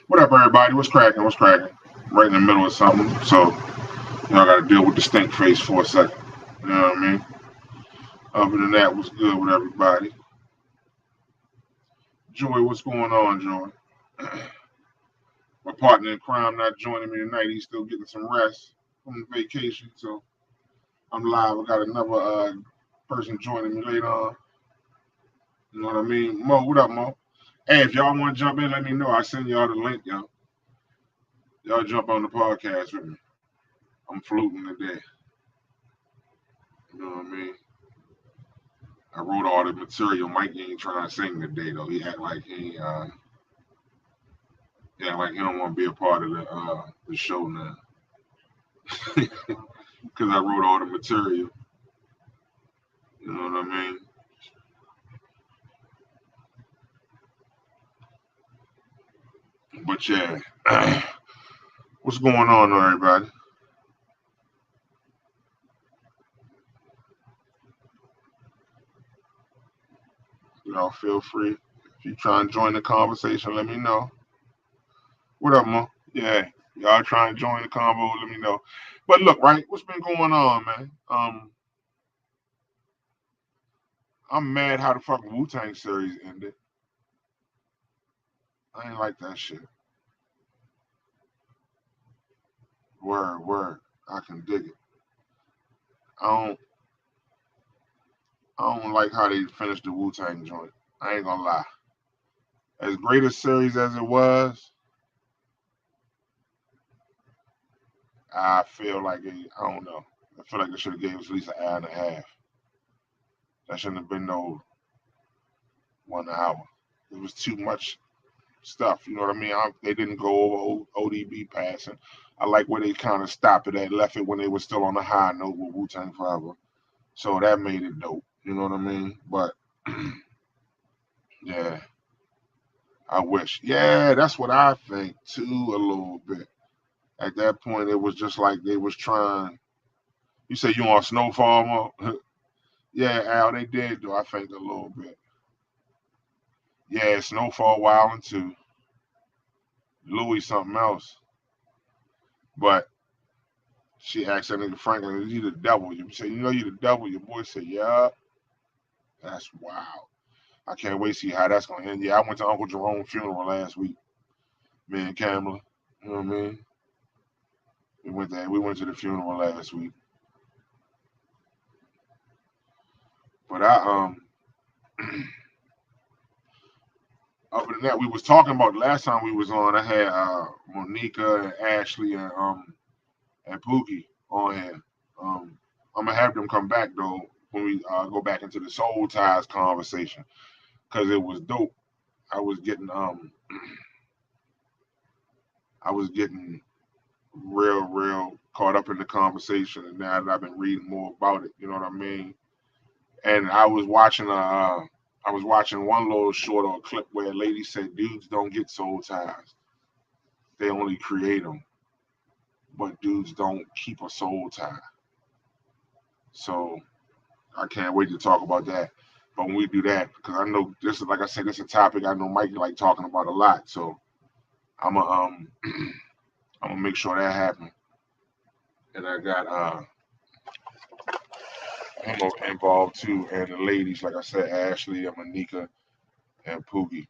What up, everybody? What's cracking? What's cracking? Right in the middle of something, so y'all got to deal with the stink face for a second. You know what I mean? Other than that, what's good with everybody? Joy, what's going on, Joy? My partner in crime not joining me tonight. He's still getting some rest from the vacation, so I'm live. I got another person joining me later on. You know what I mean? Mo, what up, Mo? Hey, if y'all want to jump in, let me know. I send y'all the link, y'all. Y'all jump on the podcast with me. I'm floating today. You know what I mean? I wrote all the material. Mike ain't trying to sing today though. He act like he don't want to be a part of the show now. Because I wrote all the material. You know what I mean? But yeah, what's going on, everybody? Y'all feel free. If you try and join the conversation, let me know. What up, Mo? Yeah, y'all trying to join the convo, let me know. But look, right, what's been going on, man? I'm mad how the fucking Wu-Tang series ended. I ain't like that shit. Word, word. I can dig it. I don't I don't like how they finished the Wu-Tang joint. I ain't gonna lie. As great a series as it was, I feel like I don't know. I feel like they should have gave us at least an hour and a half. That shouldn't have been no 1 hour. It was too much stuff. You know what I mean? They didn't go over ODB passing. I like where they kind of stopped it at, left it when they were still on a high note with Wu Tang Forever. So that made it dope. You know what I mean? But yeah, I wish. Yeah, that's what I think too, a little bit. At that point, it was just like they was trying. You say you on Snowfall mode? Yeah, Al, they did though. I think a little bit. Yeah, Snowfall Wildin' too. Louis something else. But she asked that nigga Franklin, "Is you the devil?" You say, "You know you the devil." Your boy said, "Yeah." That's wild. I can't wait to see how that's gonna end. Yeah, I went to Uncle Jerome's funeral last week. Me and Kamala. You know what I mean? We went there. We went to the funeral last week. But other than that, we was talking about the last time we was on. I had Monica and Ashley and Pookie on here. I'm gonna have them come back though when we go back into the soul ties conversation because it was dope. I was getting I was getting real caught up in the conversation, and now that I've been reading more about it, you know what I mean. And I was watching one little short or clip where a lady said dudes don't get soul ties; they only create them, but dudes don't keep a soul tie. So I can't wait to talk about that. But when we do that, because I know this is like I said, this is a topic I know Mike like talking about a lot. So I'm gonna I'm gonna make sure that happens. And I got him involved too, and the ladies, like I said, Ashley and Monica and Poogie.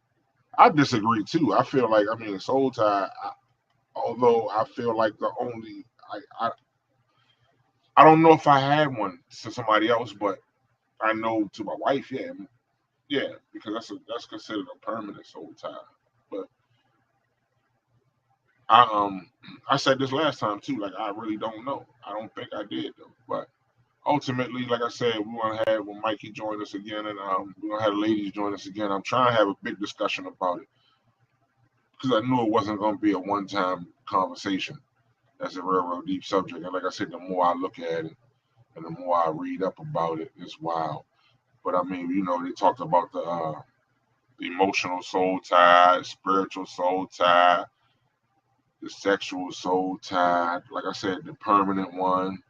I disagree too. I feel like Soul Tie. Although I feel like the only I don't know if I had one to somebody else, but I know to my wife, yeah, yeah, because that's considered a permanent soul tie. But I said this last time too. Like I really don't know. I don't think I did though. But ultimately, like I said, we're gonna have when Mikey join us again, and we're gonna have the ladies join us again. I'm trying to have a big discussion about it because I knew it wasn't gonna be a one-time conversation. That's a real deep subject. And like I said, the more I look at it and the more I read up about it, it's wild. But I mean, they talked about the emotional soul tie, spiritual soul tie, the sexual soul tie. Like I said, the permanent one.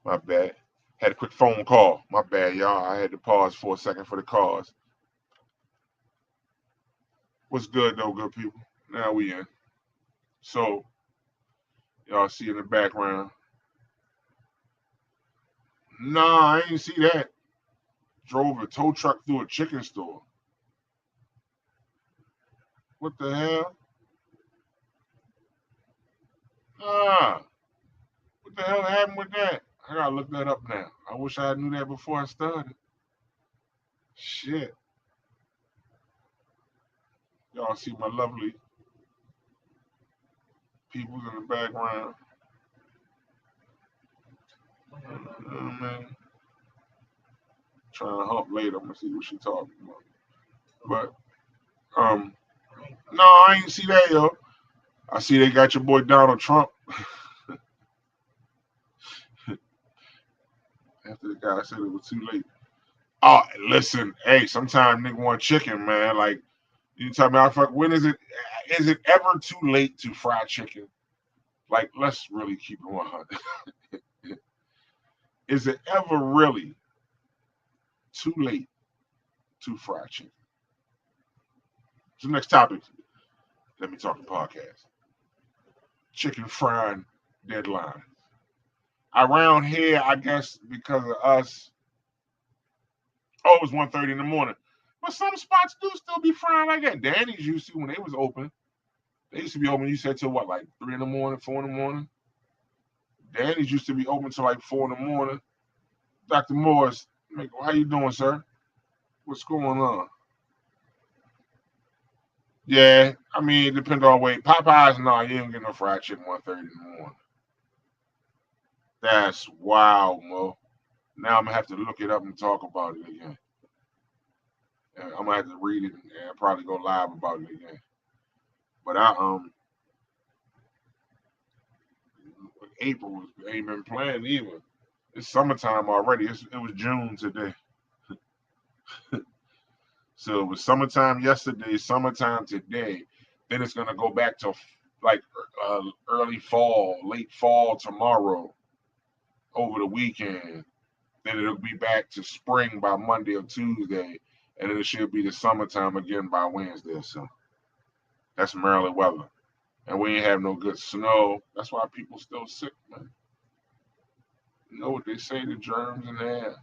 My bad. Had a quick phone call. My bad, y'all. I had to pause for a second for the cause. What's good though, good people? Now we in. So y'all see in the background. Nah, I ain't see that. Drove a tow truck through a chicken store. What the hell? Ah, what the hell happened with that? I gotta look that up now. I wish I knew that before I started. Shit. Y'all see my lovely peoples in the background. Man, trying to hump later. I'm gonna see what she talking about. But no, I ain't see that, yo. I see they got your boy Donald Trump. After the guy said it was too late. Oh, listen, hey, sometimes nigga want chicken, man. Like you tell me, I fuck. When is it? Is it ever too late to fry chicken? Like, let's really keep it 100. Is it ever really too late to fry chicken? So next topic. Let me talk the podcast. Chicken frying deadline. Around here, I guess because of us, oh, it was 1:30 in the morning. But some spots do still be frying like that. Danny's used to when they was open. They used to be open, you said, till what, like 3 in the morning, 4 in the morning? Danny's used to be open till like 4 in the morning. Dr. Morris, how you doing, sir? What's going on? Yeah, I mean, it depends on weight. Popeyes, no, you ain't get no fried chicken 1:30 in the morning. That's wild, Mo. Now I'm gonna have to look it up and talk about it again. And I'm gonna have to read it and probably go live about it again. But April ain't been playing either. It's summertime already. It was June today. So it was summertime yesterday, summertime today. Then it's gonna go back to like early fall, late fall tomorrow, over the weekend. Then it'll be back to spring by Monday or Tuesday, and then it should be the summertime again by Wednesday. So that's Maryland weather, and we ain't have no good snow. That's why people still sick, man. You know what they say? The germs in the air.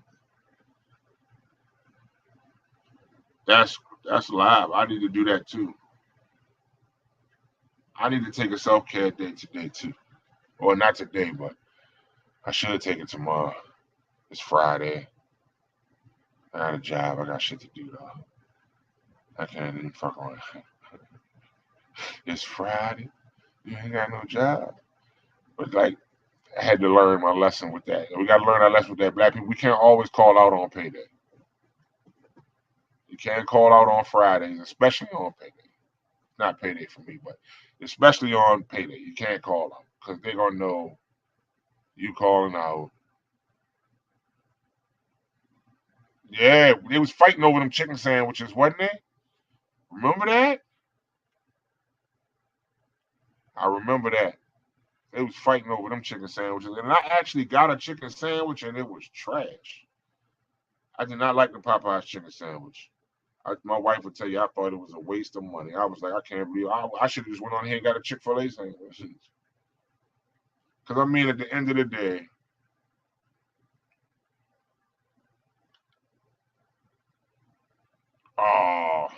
That's live. I need to do that too. I need to take a self care day today too, or not today, but I should take it tomorrow. It's Friday. I got a job. I got shit to do though. I can't even fuck around. It's Friday. You ain't got no job. But like, I had to learn my lesson with that. We got to learn our lesson with that. Black people, we can't always call out on payday. You can't call out on Fridays, especially on payday. Not payday for me, but especially on payday. You can't call out because they're gonna know you calling out. Yeah, they was fighting over them chicken sandwiches, wasn't they? Remember that? I remember that. They was fighting over them chicken sandwiches, and I actually got a chicken sandwich, and it was trash. I did not like the Popeyes chicken sandwich. My wife would tell you I thought it was a waste of money. I was like, I can't believe I should have just went on here and got a Chick-fil-A sandwich. Because I mean, at the end of the day, oh,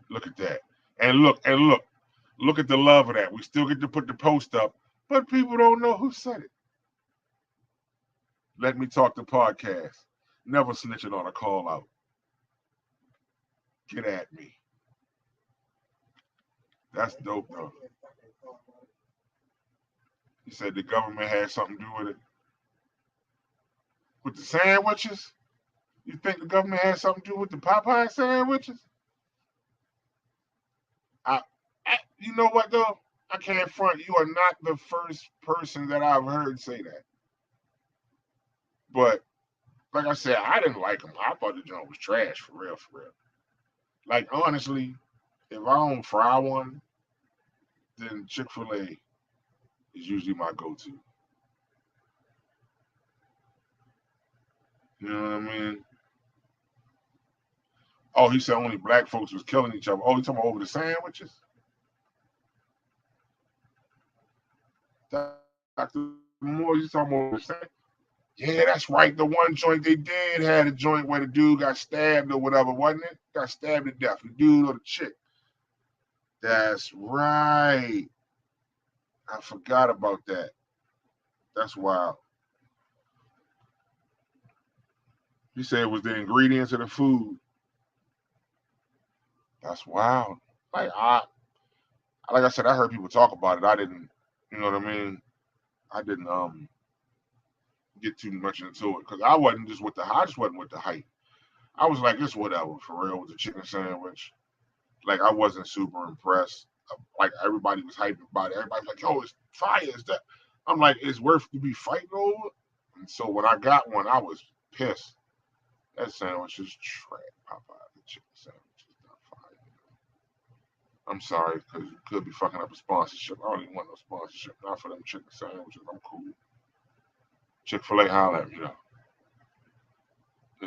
look at that. And look at the love of that. We still get to put the post up, but people don't know who said it. Let me talk the podcast. Never snitching on a call out. Get at me. That's dope though. He said the government had something to do with it. With the sandwiches? You think the government had something to do with the Popeye sandwiches? I, you know what though? I can't front. You are not the first person that I've heard say that. But like I said, I didn't like them. I thought the joint was trash for real, for real. Like honestly, if I don't fry one, then Chick-fil-A is usually my go-to. You know what I mean? Oh, he said only black folks was killing each other. Oh, he talking about over the sandwiches? Dr. Moore, you talking about over the sandwiches? Yeah, that's right. The one joint they did had a joint where the dude got stabbed or whatever, wasn't it? Got stabbed to death. The dude or the chick. That's right. I forgot about that. That's wild. He said it was the ingredients of the food. That's wild. Like like I said, I heard people talk about it. I didn't, you know what I mean? I didn't get too much into it because I just wasn't with the hype. I was like, it's whatever for real with the chicken sandwich. Like I wasn't super impressed. Like everybody was hyping about it. Everybody was like, yo, it's fire. Is that? I'm like, it's worth to be fighting over. And so when I got one, I was pissed. That sandwich is trash. Popeye, the chicken sandwich is not fire. I'm sorry, because you could be fucking up a sponsorship. I don't even want no sponsorship. Not for them chicken sandwiches. I'm cool. Chick-fil-A, holler at me though.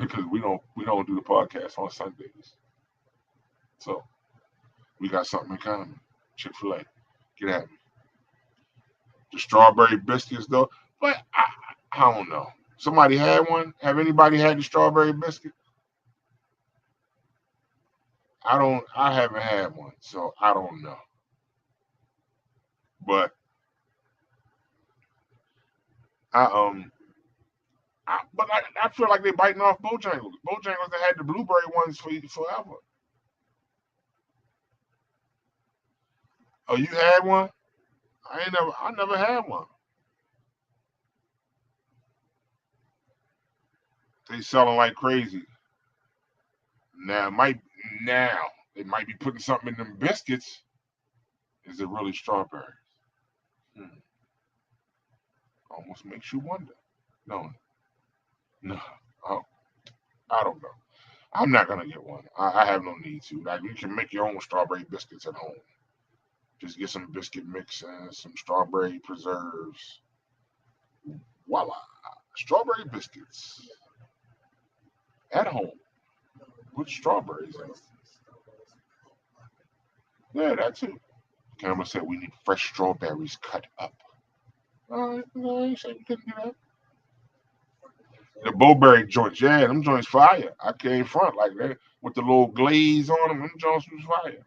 Because we don't do the podcast on Sundays. So we got something in common. Chick-fil-A. Get at me. The strawberry biscuits though. But I don't know. Somebody had one? Have anybody had the strawberry biscuit? I haven't had one, so I don't know. But I I feel like they're biting off Bojangles. Bojangles that had the blueberry ones for forever. Oh, you had one? I never had one. They selling like crazy. Now might now they might be putting something in them biscuits. Is it really strawberries? Hmm. Almost makes you wonder. No, no. Oh, I don't know. I'm not gonna get one. I have no need to. Like you can make your own strawberry biscuits at home. Just get some biscuit mix and some strawberry preserves. Voila. Strawberry biscuits at home. Put strawberries in it. Yeah, that too. Camera said we need fresh strawberries cut up. No, you said you couldn't do that. The Bowberry joints, yeah, them joints fire. I came front like that with the little glaze on them. Them joints was fire.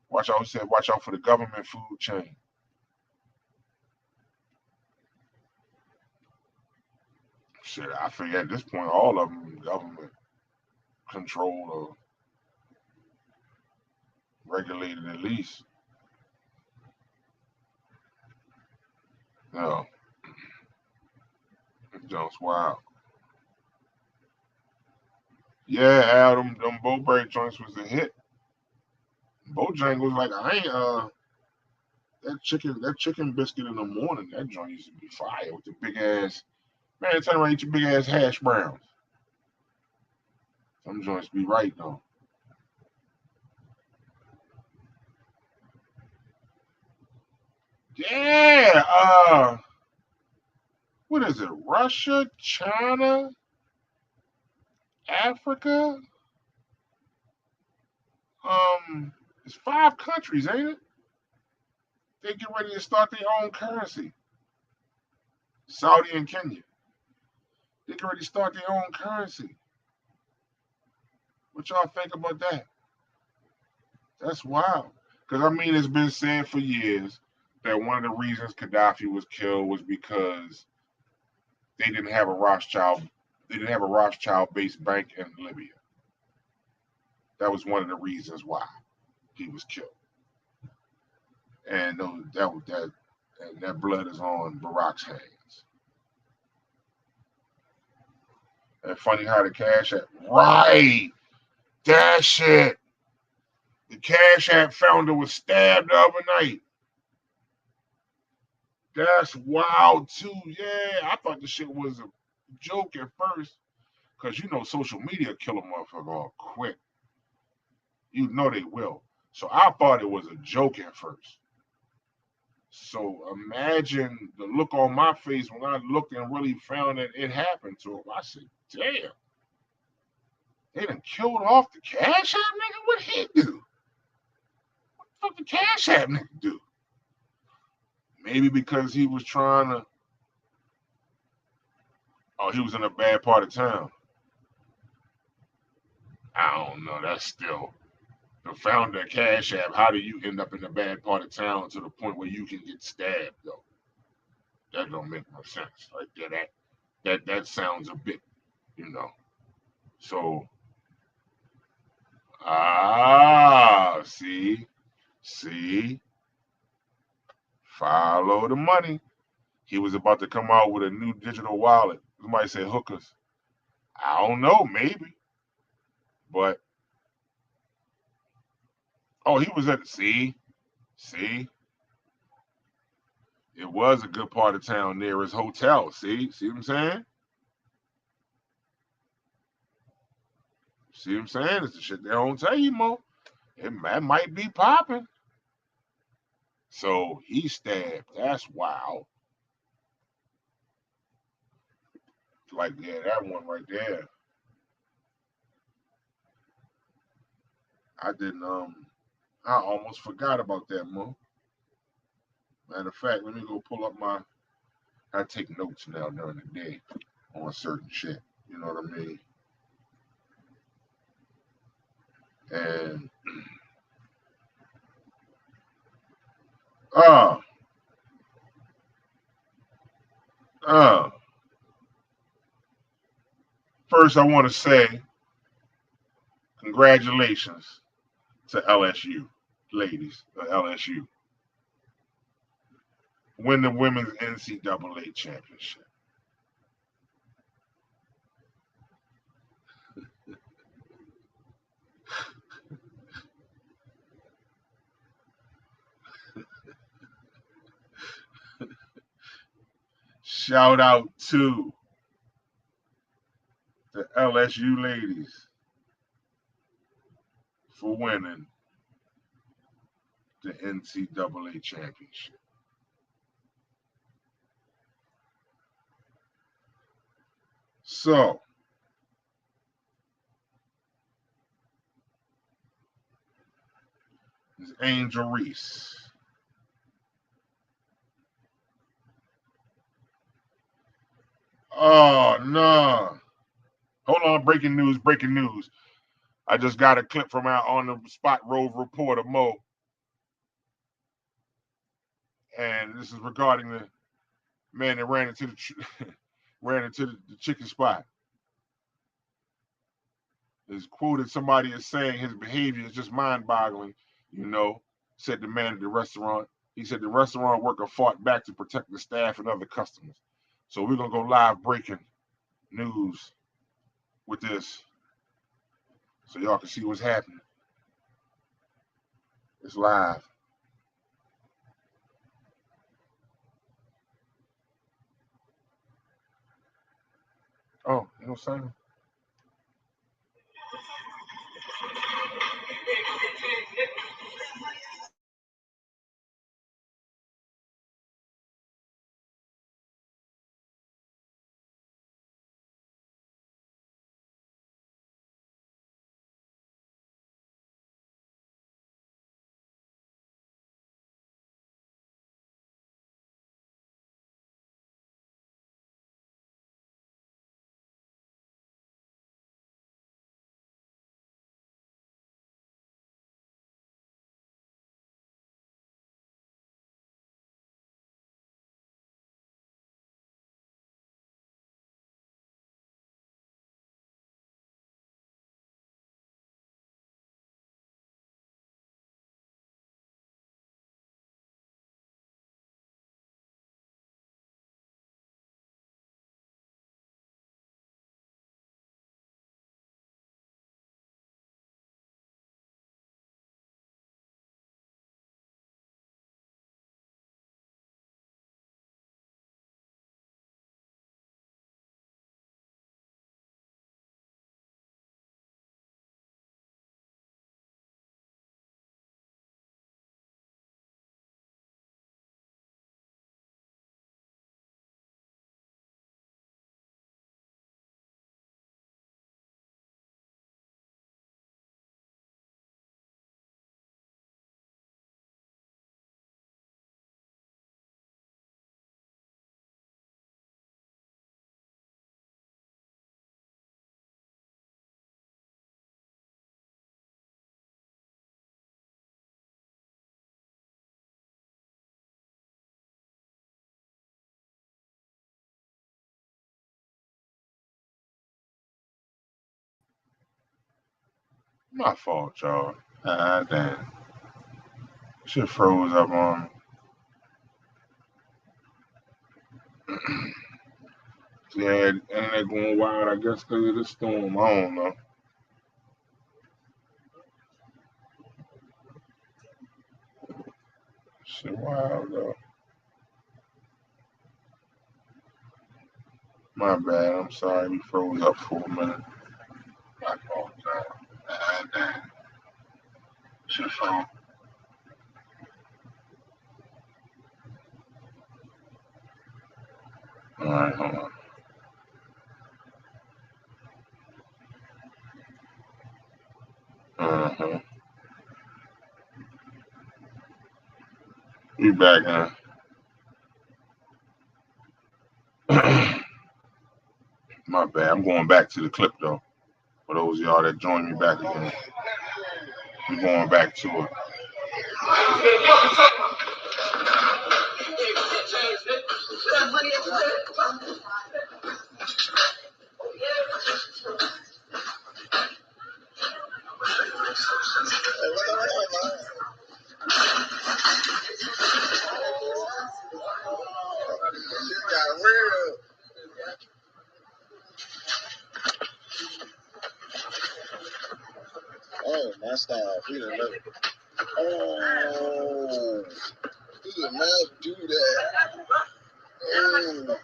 Watch out, he said, watch out for the government food chain. Shit, I figure at this point all of them government controlled or regulated at least. No, them joints wild. Yeah, Al, them Bowberry joints was a hit. Bojangles like I ain't that chicken biscuit in the morning, that joint used to be fire with the big ass man, turn around and eat your big ass hash browns. Some joints be right though. Yeah, what is it? Russia, China, Africa, it's 5 countries, ain't it? They get ready to start their own currency. Saudi and Kenya. They get ready to start their own currency. What y'all think about that? That's wild. Because I mean, it's been said for years that one of the reasons Gaddafi was killed was because they didn't have a Rothschild. They didn't have a Rothschild-based bank in Libya. That was one of the reasons why he was killed. And that blood is on Barack's hands. And funny how the Cash App, right? That shit. The Cash App founder was stabbed the other night. That's wild too. Yeah, I thought the shit was a joke at first, cause you know social media kill a motherfucker all quick. You know they will. So I thought it was a joke at first. So imagine the look on my face when I looked and really found that it happened to him. I said, "Damn, they done killed off the Cash App nigga. What he do? What the fuck the Cash App nigga do? Maybe because he was trying to. Oh, he was in a bad part of town. I don't know. That's still the founder of Cash App. How do you end up in a bad part of town to the point where you can get stabbed though? That don't make no sense. Like that sounds a bit, you know. So see, follow the money. He was about to come out with a new digital wallet. Somebody said hookers. I don't know, maybe, but oh, he was at see, it was a good part of town near his hotel. See what I'm saying? See what I'm saying? It's the shit they don't tell you, Mo. That might be popping. So he stabbed. That's wild. Like, yeah, that one right there. I didn't I almost forgot about that, Mo. Matter of fact, let me go pull up I take notes now during the day on certain shit. You know what I mean? And uh uh first I want to say congratulations to LSU, ladies, LSU. Win the women's NCAA championship. Shout out to the LSU ladies for winning the NCAA championship. So, this Angel Reese. Oh, no. Hold on, breaking news. I just got a clip from our on the spot road reporter, Mo. And this is regarding the man that ran into the chicken spot. Is quoted somebody as saying his behavior is just mind-boggling, you know, said the man at the restaurant. He said the restaurant worker fought back to protect the staff and other customers. So we're gonna go live breaking news with this so y'all can see what's happening. It's live. Oh, you know something? My fault, y'all. Ah, damn. Shit froze up on me. Yeah, internet going wild, I guess, because of the storm. I don't know. Shit wild, though. My bad. I'm sorry we froze up for a minute. My fault, y'all. Ah, damn. Shit froze. All right, hold on. Uh-huh. We back now. My bad. I'm going back to the clip, though. For those of y'all that join me back again, we're going back to it. Oh, my style. He done left. Oh, he did not do that. Oh,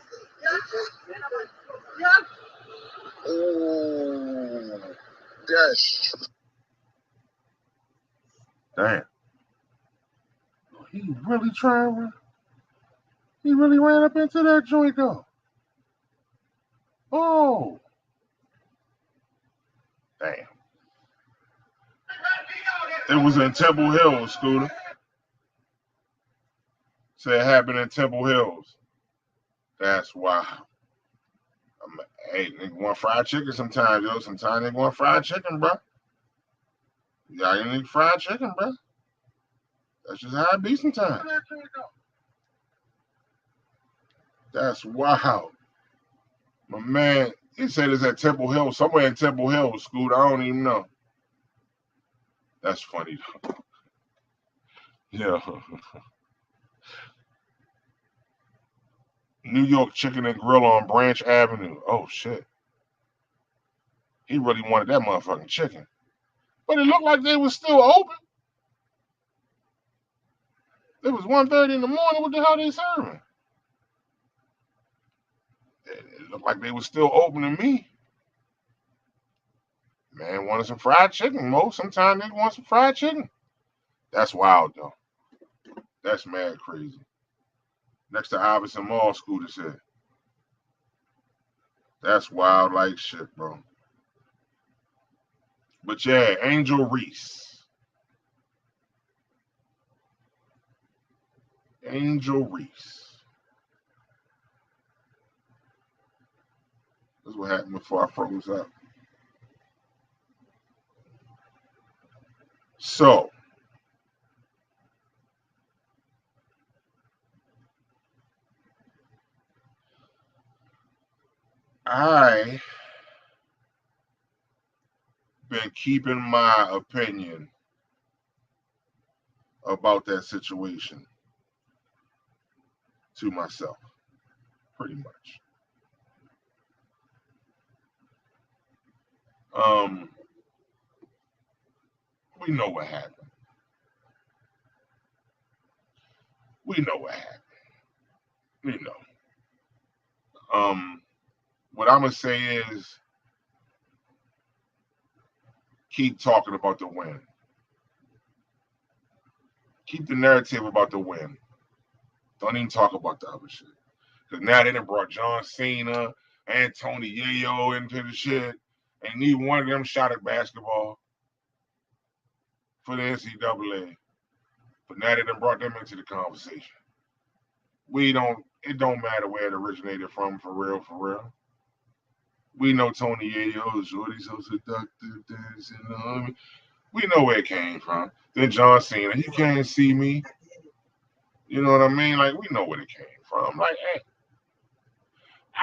oh, gosh. Damn. He really trying. He really ran up into that joint, though. Oh. Damn. It was in Temple Hills, Scooter. Said it happened in Temple Hills. That's wild. Hey, nigga want fried chicken sometimes, yo. Sometimes they want fried chicken, bro. Y'all need fried chicken, bro. That's just how it be sometimes. That's wild. My man, he said it's at Temple Hill, somewhere in Temple Hill, Scoot. I don't even know. That's funny, though. Yeah. New York Chicken and Grill on Branch Avenue. Oh, shit. He really wanted that motherfucking chicken. But it looked like they was still open. It was 1:30 in the morning. What the hell they serving? It looked like they was still open to me. Man, wanted some fried chicken, Mo. Sometimes they want some fried chicken. That's wild, though. That's mad crazy. Next to Iverson Mall, Scooter said. That's wild like shit, bro. But yeah, Angel Reese. Angel Reese. That's what happened before I froze up. So, I been keeping my opinion about that situation to myself, pretty much. We know what happened. We know what happened. We know. What I'm gonna say is keep talking about the win. Keep the narrative about the win. Don't even talk about the other shit. Because now they done brought John Cena and Tony Yayo into the shit. And neither one of them shot at basketball for the NCAA. But now they done brought them into the conversation. It don't matter where it originated from, for real, for real. We know Tony Yayo, Shorty so seductive, dancing, you know what I mean? We know where it came from. Then John Cena, you can't see me. You know what I mean? Like, we know where it came from. Like, hey,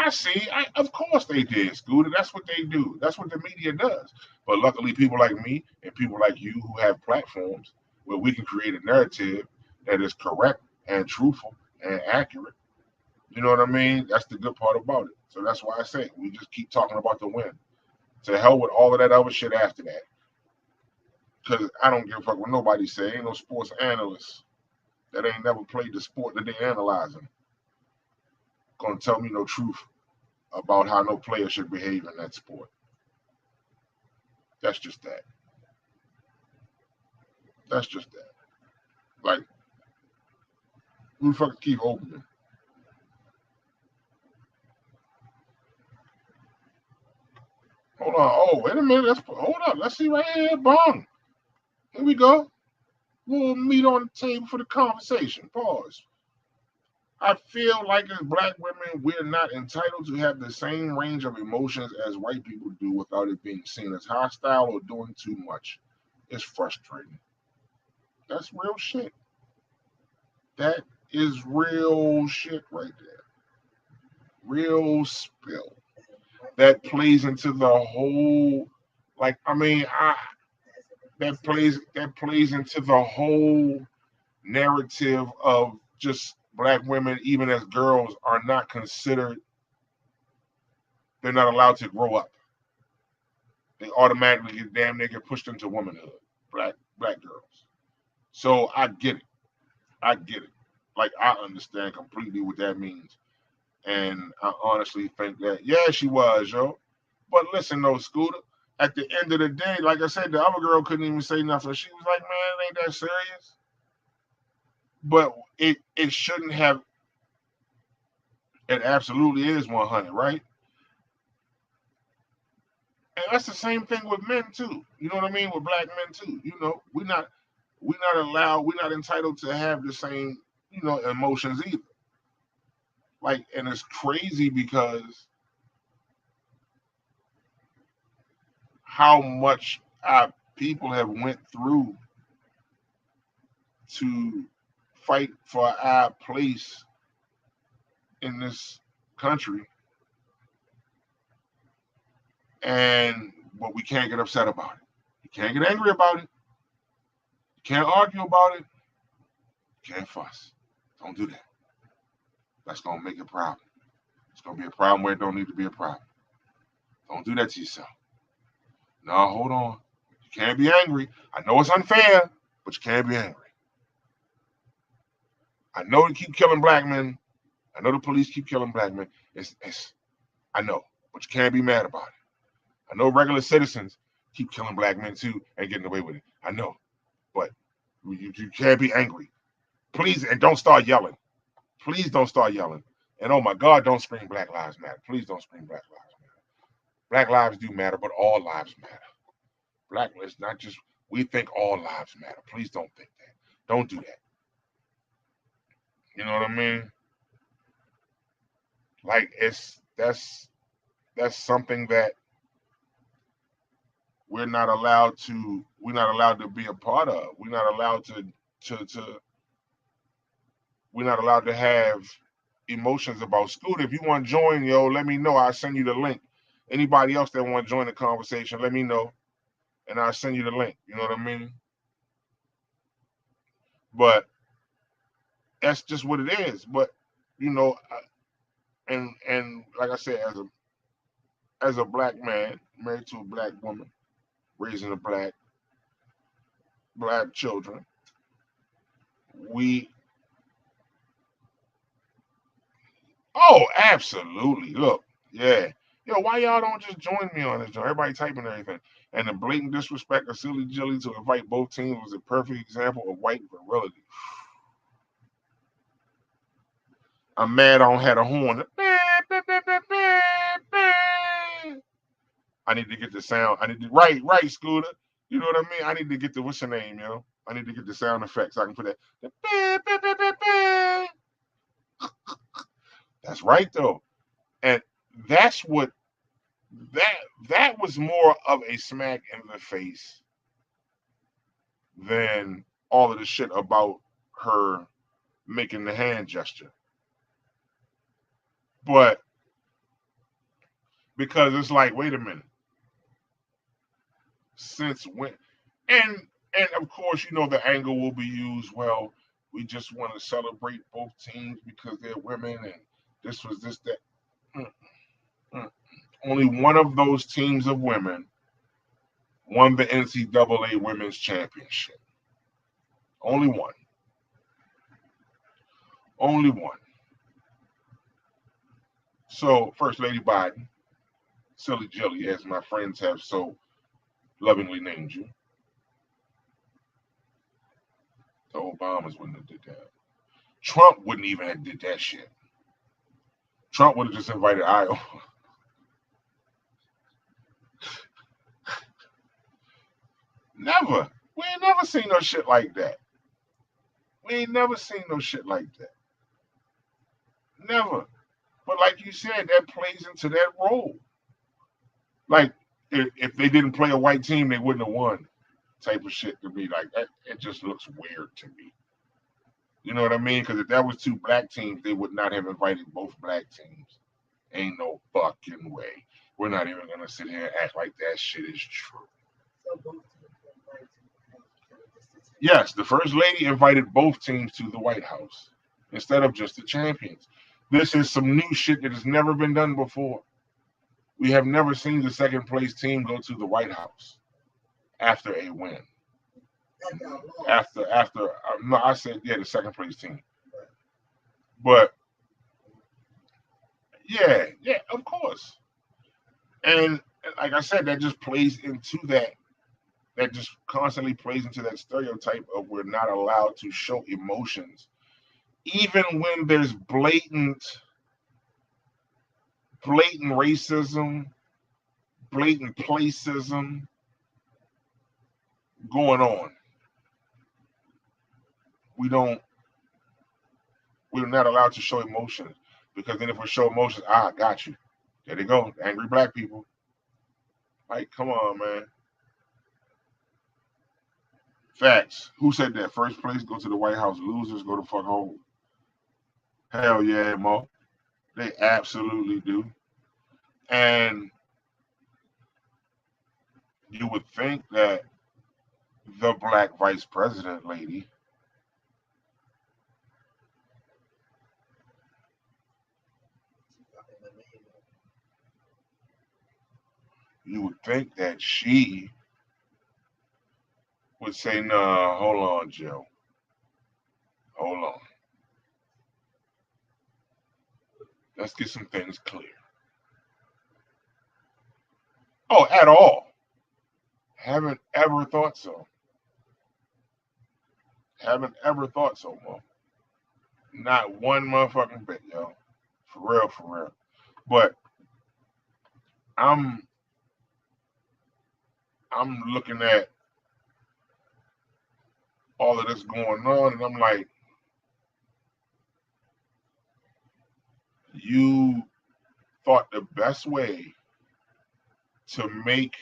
I see. Of course they did, Scooter. That's what they do. That's what the media does. But luckily, people like me and people like you who have platforms where we can create a narrative that is correct and truthful and accurate. You know what I mean? That's the good part about it. So that's why I say we just keep talking about the win. To hell with all of that other shit after that. Because I don't give a fuck what nobody say. Ain't no sports analysts that ain't never played the sport that they analyzing gonna tell me no truth about how no player should behave in that sport. That's just that. That's just that. Like, who the fuck keep opening? Hold on. Oh, wait a minute. Hold up. Let's see right here. Bong. Here we go. Little meat on the table for the conversation. Pause. I feel like as black women, we're not entitled to have the same range of emotions as white people do without it being seen as hostile or doing too much. It's frustrating. That's real shit. That is real shit right there. Real spill. That plays into the whole, like, I mean, that plays into the whole narrative of just black women, even as girls, are not considered. They're not allowed to grow up. They automatically get damn near get pushed into womanhood. Black girls. So I get it. I get it. Like I understand completely what that means. And I honestly think that, yeah, she was, yo. But listen, though, Scooter, at the end of the day, like I said, the other girl couldn't even say nothing. She was like, man, it ain't that serious. But it shouldn't have. It absolutely is 100, right? And that's the same thing with men too. You know what I mean? With black men too. You know, we're not entitled to have the same, emotions either. Like, and it's crazy because how much our people have went through to fight for our place in this country, and but we can't get upset about it. You can't get angry about it. You can't argue about it. You can't fuss. Don't do that. That's gonna make a problem. It's gonna be a problem where it don't need to be a problem. Don't do that to yourself. No, hold on. You can't be angry. I know it's unfair, but you can't be angry. I know they keep killing black men. I know the police keep killing black men. It's I know, but you can't be mad about it. I know regular citizens keep killing black men too and getting away with it. I know, but you can't be angry. Please, and don't start yelling. Please don't start yelling. And oh my God, don't scream Black Lives Matter. Please don't scream Black Lives Matter. Black lives do matter, but all lives matter. Black is not just we think all lives matter. Please don't think that. Don't do that. You know what I mean? Like that's something that we're not allowed to be a part of. We're not allowed to we're not allowed to have emotions about school. If you want to join, yo, let me know. I'll send you the link. Anybody else that want to join the conversation, let me know, and I'll send you the link. You know what I mean? But that's just what it is. But you know, and like I said, as a black man married to a black woman, raising a black children, we absolutely look, yeah. Yo, why y'all don't just join me on this joint? Everybody typing everything. And the blatant disrespect of Silly Jilly to invite both teams was a perfect example of white virility. I'm mad I don't have a horn. I need to get the sound. I need to right, Scooter. You know what I mean? I need to get the what's your name, yo? I need to get the sound effects so I can put that. That's right though. And that's what that was more of a smack in the face than all of the shit about her making the hand gesture. But because it's like, wait a minute, since when? And and of course, the angle will be used. Well, we just want to celebrate both teams because they're women, and this was this that. Mm, mm. Only one of those teams of women won the NCAA Women's Championship. Only one. Only one. So, First Lady Biden, Silly Jilly, as my friends have so lovingly named you, the Obamas wouldn't have did that. Trump wouldn't even have did that shit. Trump would have just invited Iowa. Never. We ain't never seen no shit like that. We ain't never seen no shit like that. Never. But like you said, that plays into that role. Like if they didn't play a white team, they wouldn't have won. Type of shit to me. Like that, it just looks weird to me. You know what I mean? Because if that was two black teams, they would not have invited both black teams. Ain't no fucking way. We're not even gonna sit here and act like that shit is true. Yes, the first lady invited both teams to the White House instead of just the champions. This is some new shit that has never been done before. We have never seen the second place team go to the White House after a win. No, I said the second place team. But yeah, of course. And like I said, that just plays into that. That just constantly plays into that stereotype of we're not allowed to show emotions, even when there's blatant racism, blatant placism going on. We're not allowed to show emotions because then if we show emotions, I got you. There they go, angry black people. Like, come on, man. Facts. Who said that? First place go to the White House. Losers go to fuck home. Hell yeah, Mo. They absolutely do. And you would think that the black vice president lady she would say, nah, hold on, Joe. Hold on. Let's get some things clear. Oh, at all. Haven't ever thought so. Haven't ever thought so, Mo. Not one motherfucking bit, yo. For real, for real. But I'm looking at all of this going on, and I'm like, you thought the best way to make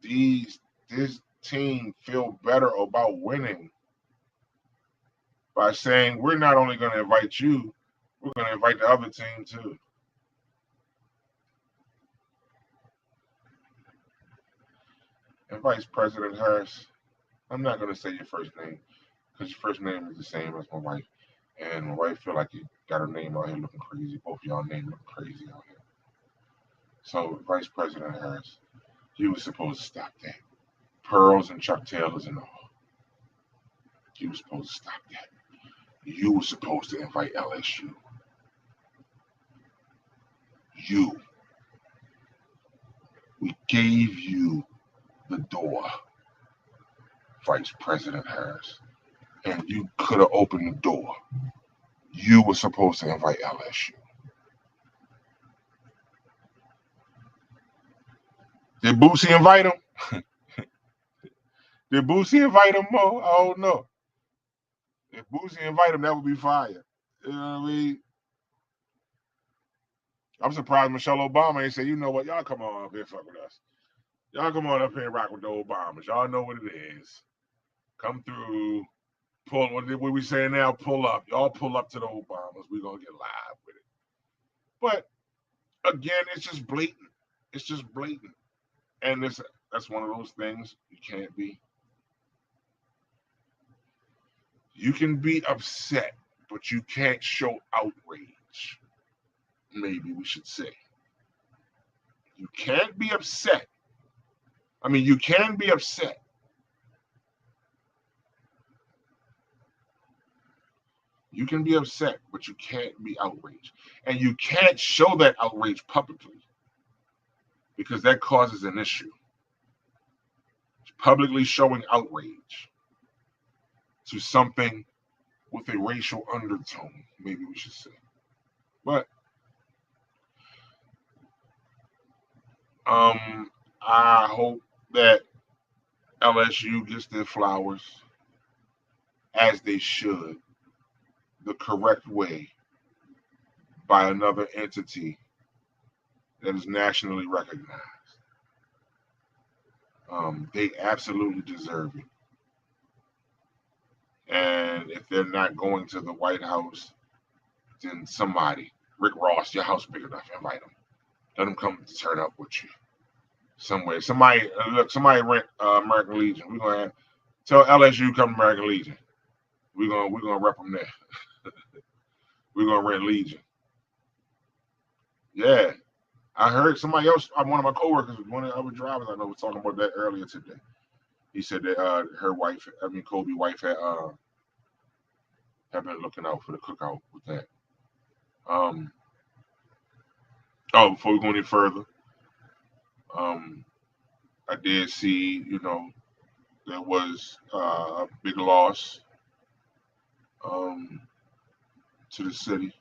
this team feel better about winning by saying we're not only going to invite you, we're going to invite the other team too. And Vice President Harris, I'm not going to say your first name because your first name is the same as my wife, and my wife feel like you got her name out here looking crazy. Both of y'all name looking crazy out here. So Vice President Harris, you were supposed to stop that. Pearls and Chuck Taylors and all. You were supposed to stop that. You were supposed to invite LSU. We gave you the door, Vice President Harris, and you could have opened the door. You were supposed to invite LSU. Did Boosie invite him? Did Boosie invite him, Mo? I don't know. If Boosie invite him, that would be fire. You know what I mean? I'm surprised Michelle Obama ain't say, you know what, y'all come on up here, fuck with us. Y'all come on up here and rock with the Obamas. Y'all know what it is. Come through. Pull what we saying now, pull up. Y'all pull up to the Obamas. We're gonna get live with it. But Again, it's just blatant. It's just blatant, and that's one of those things you can't be. You can be upset, but you can't show outrage. Maybe we should say you can't be upset. I mean, you can be upset. You can be upset, but you can't be outraged, and you can't show that outrage publicly because that causes an issue. Publicly showing outrage to something with a racial undertone, maybe we should say. But I hope that LSU gets their flowers as they should, the correct way, by another entity that is nationally recognized. They absolutely deserve it. And if they're not going to the White House, then somebody, Rick Ross, your house big enough, invite them. Let them come turn up with you somewhere. Somebody rent American Legion. We're gonna tell LSU come to American Legion. We're gonna rep them there. We're gonna rent Legion. Yeah, I heard somebody else. One of my coworkers, one of the other drivers I know, was talking about that earlier today. He said that her wife, Kobe's wife, had been looking out for the cookout with that. Um, before we go any further, um, I did see, there was a big loss um, to the city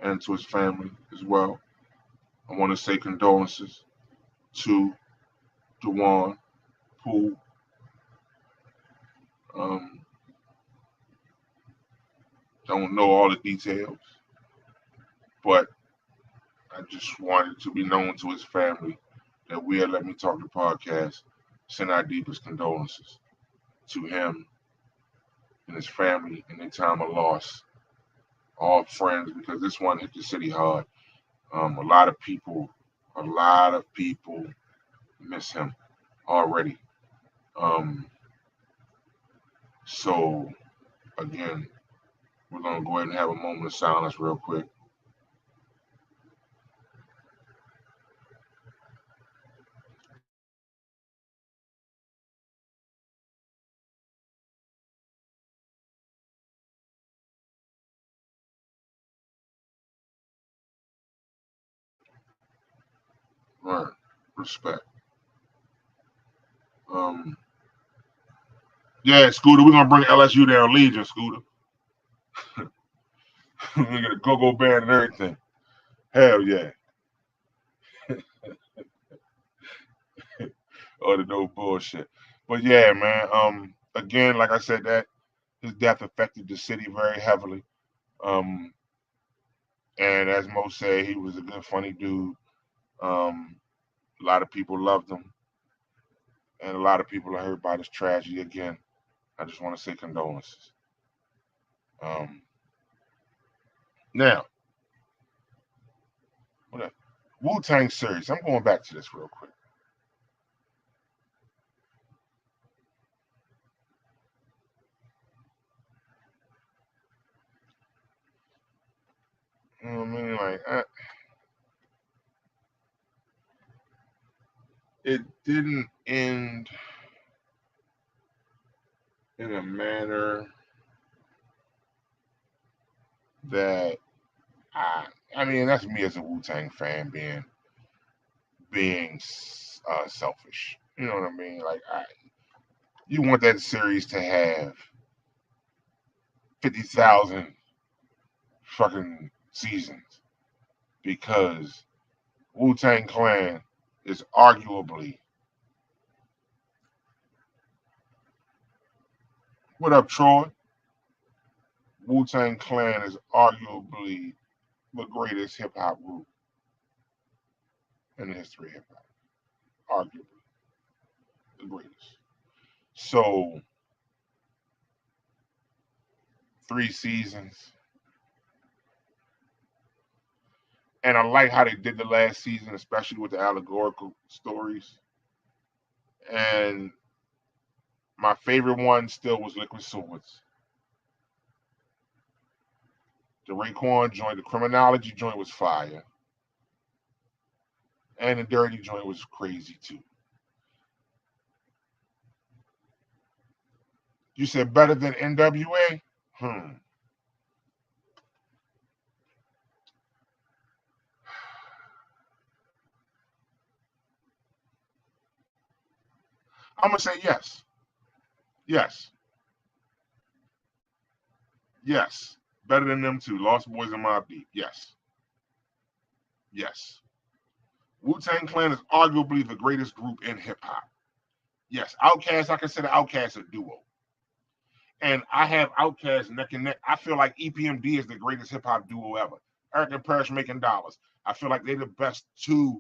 and to his family as well. I want to say condolences to Dewan Poole. Um, don't know all the details, but I just wanted to be known to his family that we at Let Me Talk the podcast send our deepest condolences to him and his family in their time of loss. All friends, because this one hit the city hard. A lot of people miss him already. Um, so again, we're gonna go ahead and have a moment of silence real quick. Right, respect. Um, yeah, Scooter, we're gonna bring LSU down Legion, Scooter. We're gonna get a go-go band and everything. Hell yeah. Or the no bullshit. But yeah, man. Again, like I said, that his death affected the city very heavily. Um, and as Mo said, he was a good, funny dude. Um, a lot of people loved him, and a lot of people are hurt by this tragedy. Again, I just want to say condolences. Um, now, what Wu Tang series. I'm going back to this real quick. You know what I mean? Like, it didn't end in a manner that I mean, that's me as a Wu Tang fan being selfish. You know what I mean? Like, you want that series to have 50,000 fucking seasons because Wu Tang Clan is arguably, what up, Troy? Wu Tang Clan is arguably the greatest hip hop group in the history of hip hop. Arguably the greatest. So, 3 seasons. And I like how they did the last season, especially with the allegorical stories. And my favorite one still was Liquid Swords. The Raekwon joint, the criminology joint was fire. And the dirty joint was crazy too. You said better than NWA? I'm gonna say yes. Yes. Yes. Better than them too. Lost Boys and Mobb Deep. Yes. Yes. Wu-Tang Clan is arguably the greatest group in hip hop. Yes. Outkast, I consider Outkast a duo. And I have Outkast neck and neck. I feel like EPMD is the greatest hip hop duo ever. Eric and Parrish making dollars. I feel like they're the best two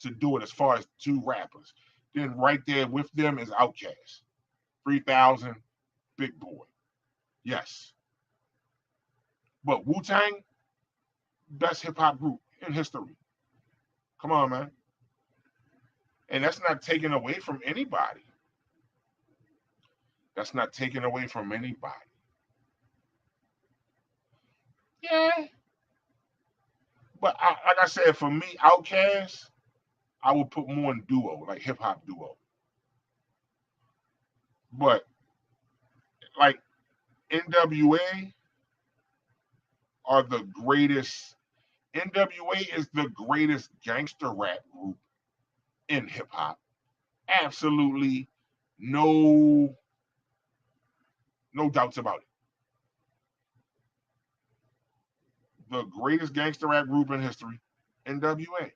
to do it as far as two rappers. Then right there with them is Outkast. 3000, Big Boy. Yes. But Wu-Tang, best hip hop group in history. Come on, man. And that's not taken away from anybody. That's not taken away from anybody. Yeah. But like I said, for me, Outkast, I would put more in duo, like hip hop duo. But like NWA are the greatest. NWA is the greatest gangster rap group in hip hop. Absolutely no doubts about it. The greatest gangster rap group in history, NWA.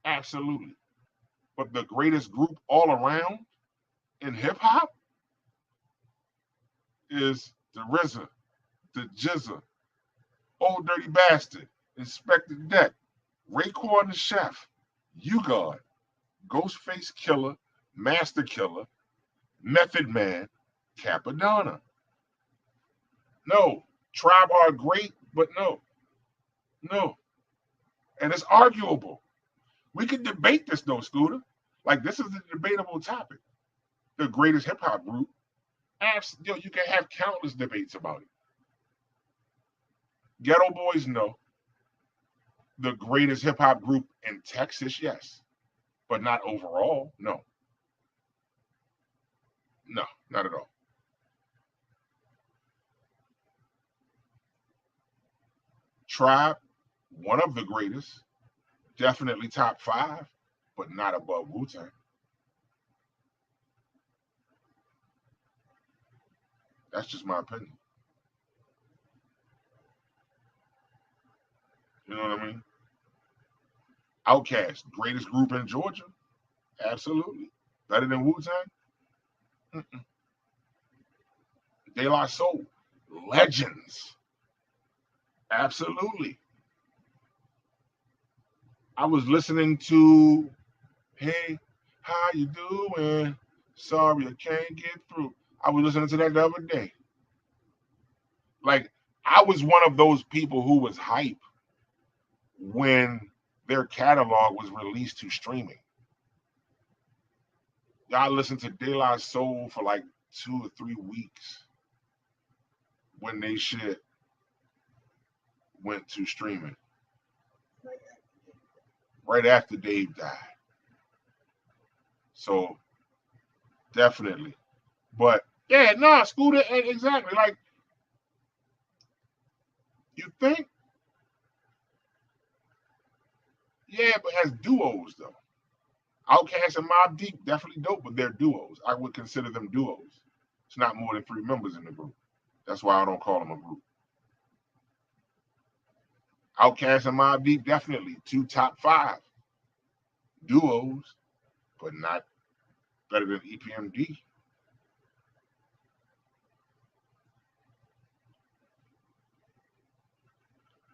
Absolutely. But the greatest group all around in hip hop is the RZA, the Jizza, Old Dirty Bastard, Inspector Deck, Raekwon the Chef, U-God, Ghostface Killer, Master Killer, Method Man, Capadonna. No, Tribe are great, but no. And it's arguable. We could debate this though, Scooter. Like this is a debatable topic. The greatest hip hop group. You can have countless debates about it. Ghetto Boys, no. The greatest hip hop group in Texas, yes. But not overall, no. No, not at all. Tribe, one of the greatest. Definitely top 5, but not above Wu-Tang. That's just my opinion. You know what I mean? Outkast, greatest group in Georgia? Absolutely. Better than Wu-Tang? Mm-mm. De La Soul, legends. Absolutely. I was listening to, hey, how you doing? Sorry, I can't get through. I was listening to that the other day. Like, I was one of those people who was hype when their catalog was released to streaming. Y'all listened to De La Soul for like 2 or 3 weeks when they shit went to streaming. Right after Dave died. So definitely. But yeah, nah, Scooter, exactly. Like, you think? Yeah, but as duos though. Outkast and Mobb Deep, definitely dope, but they're duos. I would consider them duos. It's not more than 3 members in the group. That's why I don't call them a group. Outkast and Mobb Deep, definitely 2 top 5 duos, but not better than EPMD.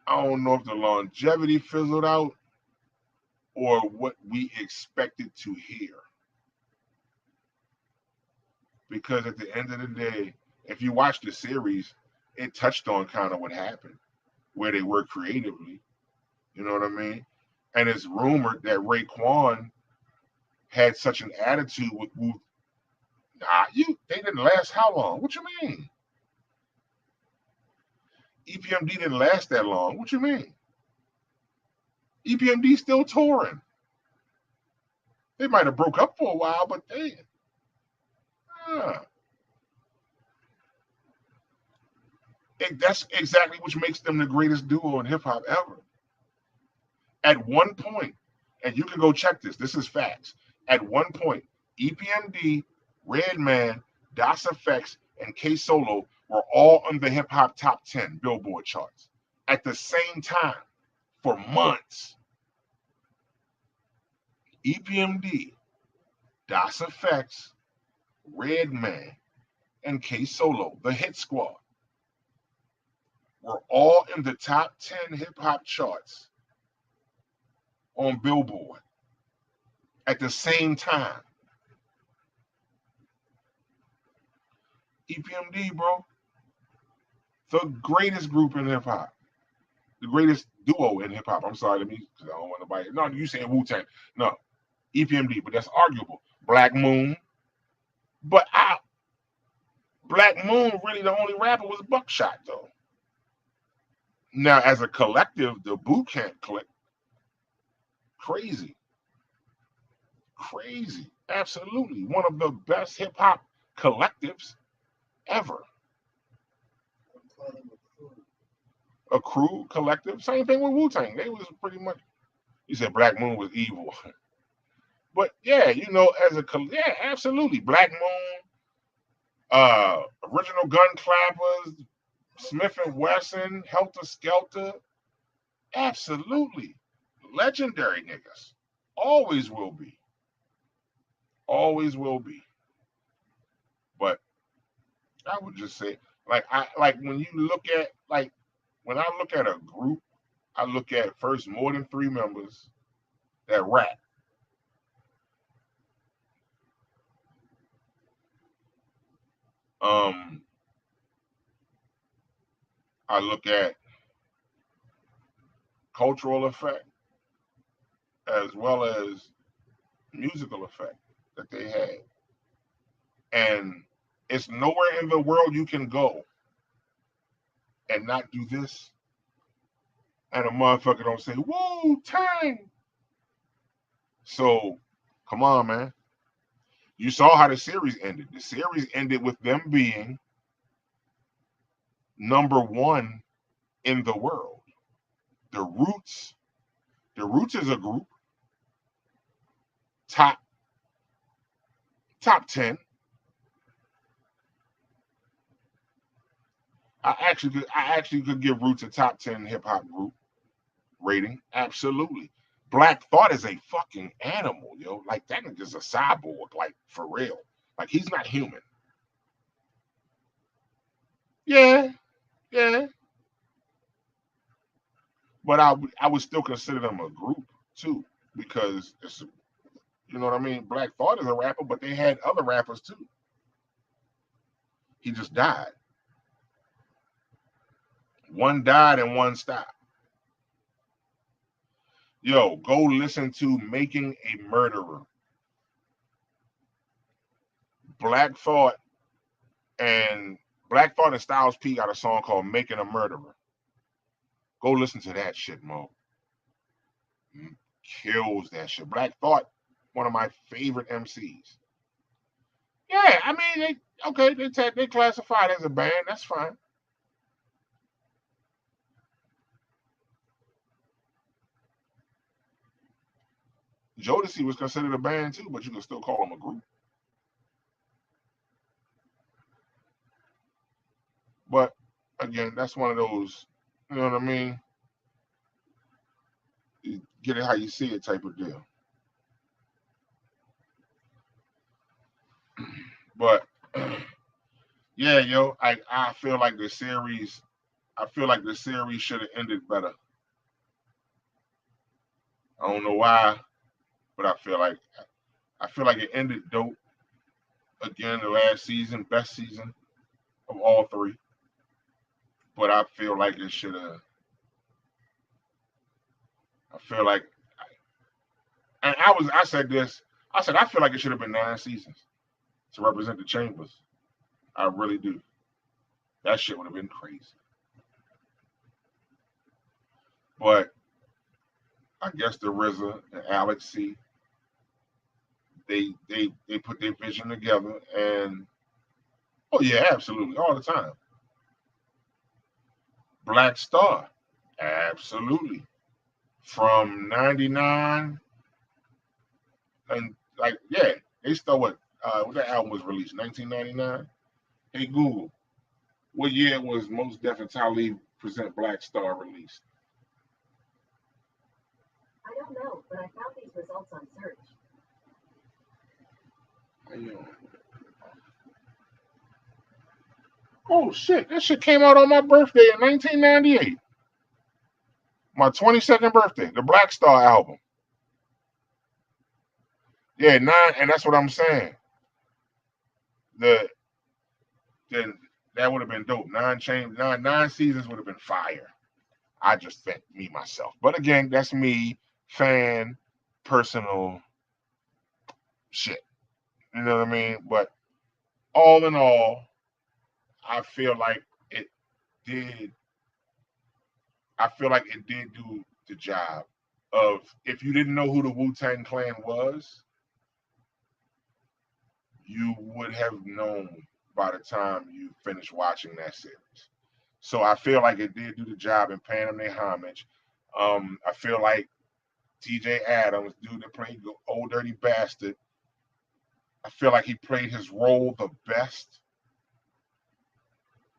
I don't know if the longevity fizzled out or what we expected to hear. Because at the end of the day, if you watch the series, it touched on kind of what happened, where they were creatively. You know what I mean? And it's rumored that Raekwon had such an attitude with Wu. Nah, they didn't last how long? What you mean? EPMD didn't last that long. What you mean? EPMD still touring. They might have broke up for a while, but that's exactly what makes them the greatest duo in hip hop ever. At one point, and you can go check this. This is facts. At one point, EPMD, Redman, Das Effects, and K Solo were all on the hip hop top 10 Billboard charts at the same time for months. EPMD, Das Effects, Redman, and K Solo, the Hit Squad, were all in the top 10 hip hop charts on Billboard at the same time. EPMD, bro, the greatest group in hip hop, the greatest duo in hip hop. I'm sorry to me, because I don't want nobody. No, you saying Wu-Tang? No, EPMD, but that's arguable. Black Moon, but Black Moon really the only rapper was Buckshot though. Now as a collective, the Boot Camp Clique, crazy, absolutely one of the best hip hop collectives ever. A crew collective, same thing with Wu-Tang. They was pretty much. You said Black Moon was evil, but yeah, yeah, absolutely. Black Moon, Original Gun Clappers, Smith and Wesson, Helter Skelter, absolutely legendary niggas. Always will be. Always will be. But I would just say, when you look at when I look at a group, I look at first more than 3 members that rap. I look at cultural effect as well as musical effect that they had. And it's nowhere in the world you can go and not do this. And a motherfucker don't say, Wu-Tang. So, come on, man. You saw how the series ended. The series ended with them being number 1 in the world. The Roots is a group. Top 10. I actually could give Roots a top 10 hip hop group rating. Absolutely. Black Thought is a fucking animal, yo. Like that nigga's a cyborg, like for real. Like he's not human. Yeah. But I would still consider them a group too, because it's, you know what I mean. Black Thought is a rapper, but they had other rappers too. He just died. One died and one stopped. Yo, go listen to Making a Murderer. Black Thought and Styles P got a song called Making a Murderer. Go listen to that shit, Mo. Kills that shit. Black Thought, one of my favorite MCs. Yeah, I mean, they classified as a band. That's fine. Jodeci was considered a band too, but you can still call them a group. But again, that's one of those, you know what I mean? You get it how you see it type of deal. But yeah, yo, I feel like the series should have ended better. I don't know why, but I feel like it ended dope. Again, the last season, best season of all 3. But I feel like it should have. I feel like, and I said this. I said I feel like it should have been 9 seasons to represent the Chambers. I really do. That shit would have been crazy. But I guess the RZA and Alex C, they put their vision together, and oh yeah, absolutely, all the time. Black Star, absolutely. From '99 and like yeah, they start what that album was released 1999. Hey Google, what year was Most Def and Talib present Black Star released? I don't know, but I found these results on search. Oh shit, that shit came out on my birthday in 1998. My 22nd birthday, the Black Star album. Yeah, 9, and that's what I'm saying. The then that would have been dope. 9 seasons would have been fire. I just think me myself. But again, that's me, fan, personal shit. You know what I mean? But all in all, I feel like it did. I feel like it did do the job of if you didn't know who the Wu-Tang Clan was, you would have known by the time you finished watching that series. So I feel like it did do the job in paying them their homage. I feel like TJ Adams, dude that played Old Dirty Bastard, I feel like he played his role the best.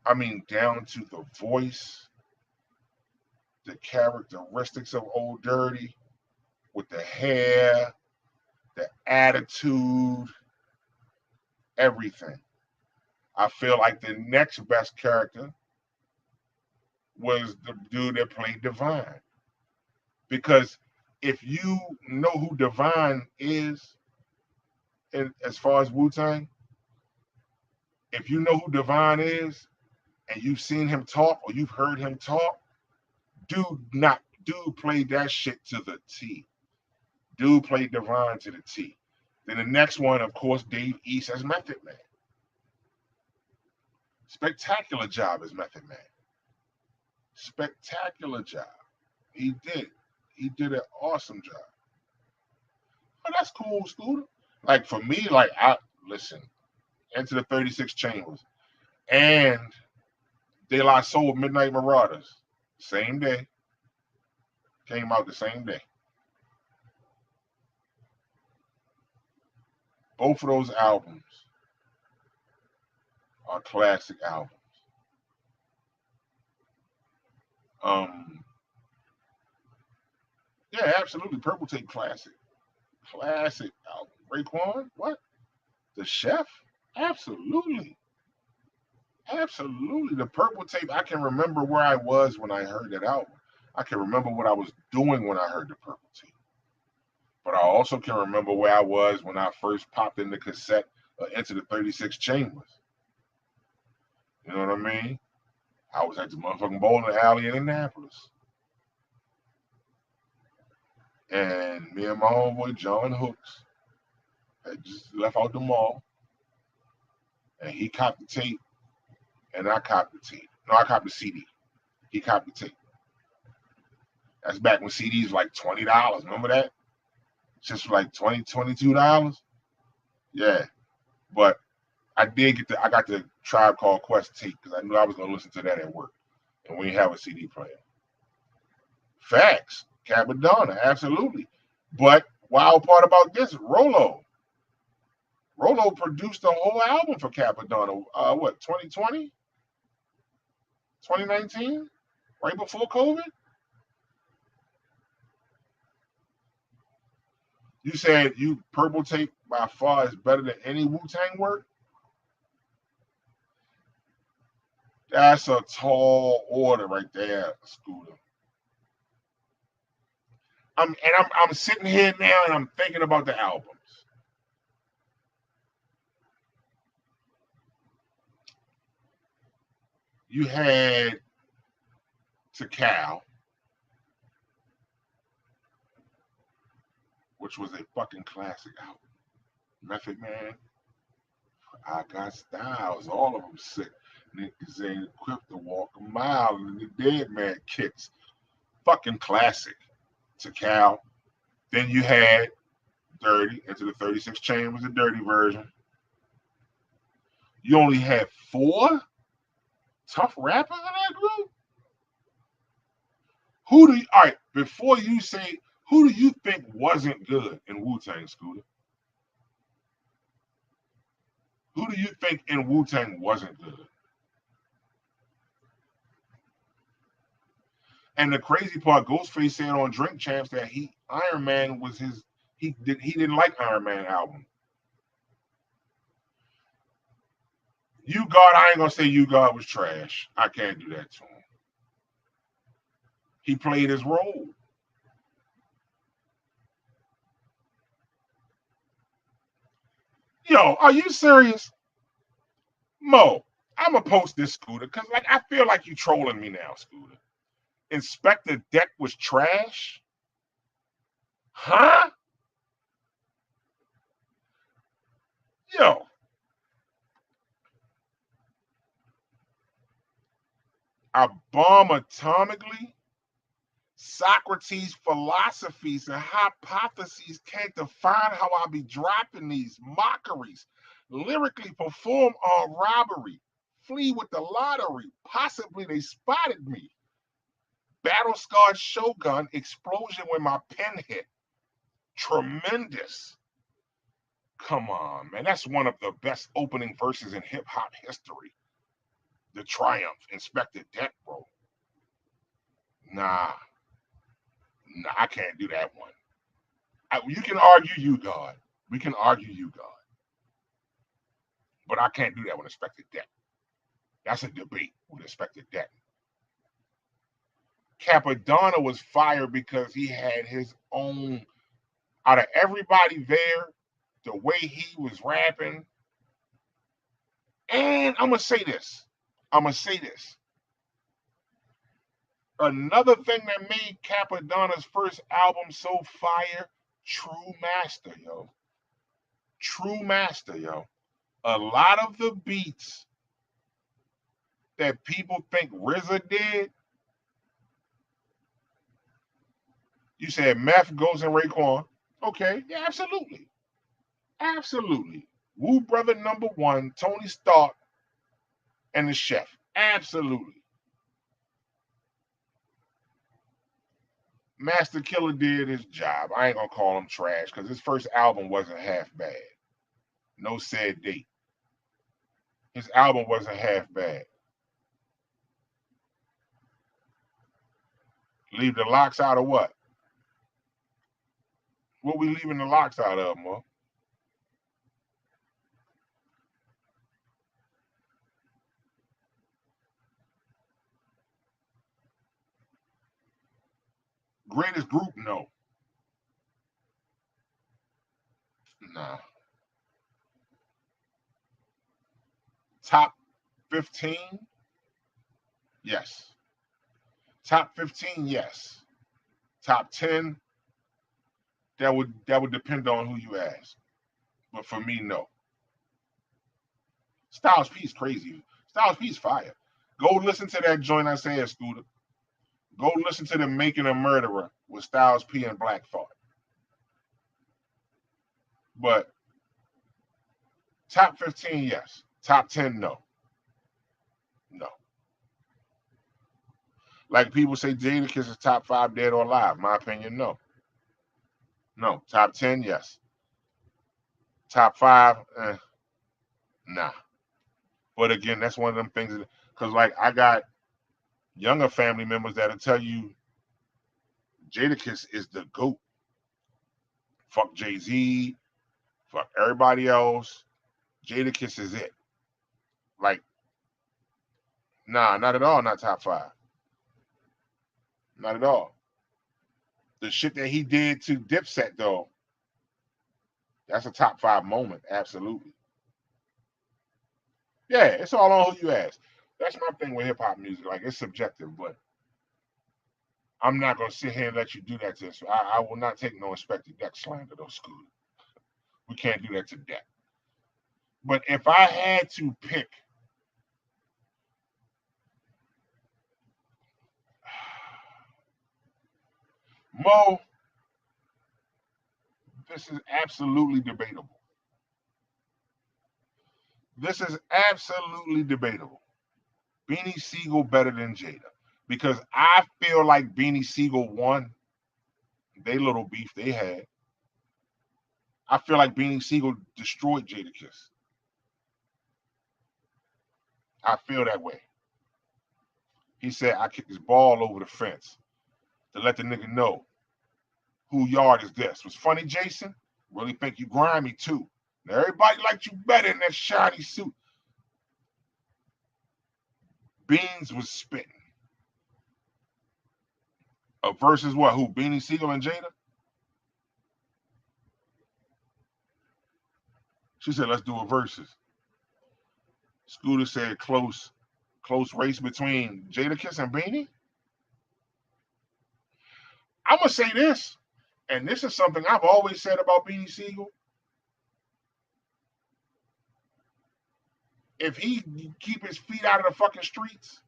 I mean, down to the voice, the characteristics of Old Dirty, with the hair, the attitude, everything. I feel like the next best character was the dude that played Divine. Because if you know who Divine is, as far as Wu-Tang, if you know who Divine is and you've seen him talk or you've heard him talk, dude played that shit to the T. Dude played Divine to the T. Then the next one, of course, Dave East as Method Man. Spectacular job as Method Man. Spectacular job. He did. He did an awesome job. Oh, that's cool, Scooter. Like for me, like I listen, Enter the 36 Chambers and De La Soul Midnight Marauders. Same day. Came out the same day. Both of those albums are classic albums. Yeah, absolutely. Purple Tape classic. Classic album. Raekwon, what? The Chef? Absolutely. Absolutely. The Purple Tape, I can remember where I was when I heard that album. I can remember what I was doing when I heard the Purple Tape. But I also can remember where I was when I first popped in the cassette Enter the 36 Chambers. You know what I mean? I was at the motherfucking bowling alley in Annapolis. And me and my homeboy John Hooks had just left out the mall. And he copped the tape. And I copped the tape. No, I copped the CD. He copped the tape. That's back when CDs were like $20. Remember that? Just for like $20, $22. Yeah. But I got the Tribe Called Quest tape because I knew I was gonna listen to that at work. And we didn't have a CD player. Facts. Capadonna, absolutely. But wild part about this, Rolo produced the whole album for Capadonna. 2020? 2019? Right before COVID? You said Purple Tape by far is better than any Wu-Tang work? That's a tall order right there, Scooter. I'm sitting here now and I'm thinking about the albums. You had Takal. which was a fucking classic album. Method Man, I Got Styles, all of them sick. Niggas ain't equipped to walk a mile, and the Dead Man Kicks, fucking classic. To Cal. Then you had Dirty, Into the 36 Chambers, the Dirty version. You only had 4 tough rappers in that group? All right, before you say, who do you think wasn't good in Wu-Tang, Scooter? Who do you think in Wu-Tang wasn't good? And the crazy part, Ghostface said on Drink Champs that Iron Man was he didn't like Iron Man album. You God, I ain't gonna say You God was trash. I can't do that to him. He played his role. Yo, are you serious? Mo, I'm gonna post this, Scooter, because like I feel like you trolling me now, Scooter. Inspector Deck was trash? Huh? Yo. I bomb atomically? Socrates' philosophies and hypotheses can't define how I be dropping these mockeries. Lyrically perform on robbery. Flee with the lottery. Possibly they spotted me. Battle scarred Shogun explosion when my pen hit. Tremendous. Come on, man. That's one of the best opening verses in hip hop history. The Triumph, Inspector Deck, bro. Nah, I can't do that one. You can argue You God. We can argue You God. But I can't do that with Inspector Deck. That's a debate with Inspector Deck. Capadonna was fired because he had his own, out of everybody there, the way he was rapping. And I'm going to say this. Another thing that made Capadonna's first album so fire, True Master, yo. True Master, yo. A lot of the beats that people think RZA did, you said Meth, Ghost, and Raekwon. Okay, yeah, absolutely. Absolutely. Wu Brother #1, Tony Stark, and the Chef. Absolutely. Master Killer did his job. I ain't gonna call him trash because his first album wasn't half bad. No Said Date. His album wasn't half bad. Leave the locks out of what? What we leaving the locks out of, Mo? Greatest group? No. Nah. Top 15? Yes. Top 15? Yes. Top 10? That would depend on who you ask. But for me, no. Styles P is crazy. Styles P is fire. Go listen to that joint I said, Scooter. Go listen to the Making a Murderer with Styles P and Black Thought. But top 15, yes. Top 10, no. No. Like people say Jadakiss is top 5 dead or alive. My opinion, no. No. Top 10, yes. Top 5, nah. But again, that's one of them things because like I got younger family members that'll tell you Jadakiss is the GOAT. Fuck Jay-Z, fuck everybody else. Jadakiss is it. Like, nah, not at all, not top 5. Not at all. The shit that he did to Dipset, though, that's a top 5 moment, absolutely. Yeah, it's all on who you ask. That's my thing with hip hop music. Like, it's subjective, but I'm not gonna sit here and let you do that to us. I will not take no Inspector Deck slander, though, Scooter. We can't do that to Deck. But if I had to pick, Mo, this is absolutely debatable. This is absolutely debatable. Beanie Siegel better than Jada. Because I feel like Beanie Siegel won they little beef they had. I feel like Beanie Siegel destroyed Jadakiss. I feel that way. He said, I kicked his ball over the fence to let the nigga know who yard is this. Was funny, Jason? Really think you grimy too. Now everybody liked you better in that shiny suit. Beans was spitting. Versus what? Who? Beanie Siegel and Jada? She said, let's do a versus. Scooter said close race between Jadakiss and Beanie. I'm going to say this, and this is something I've always said about Beanie Siegel. If he keep his feet out of the fucking streets,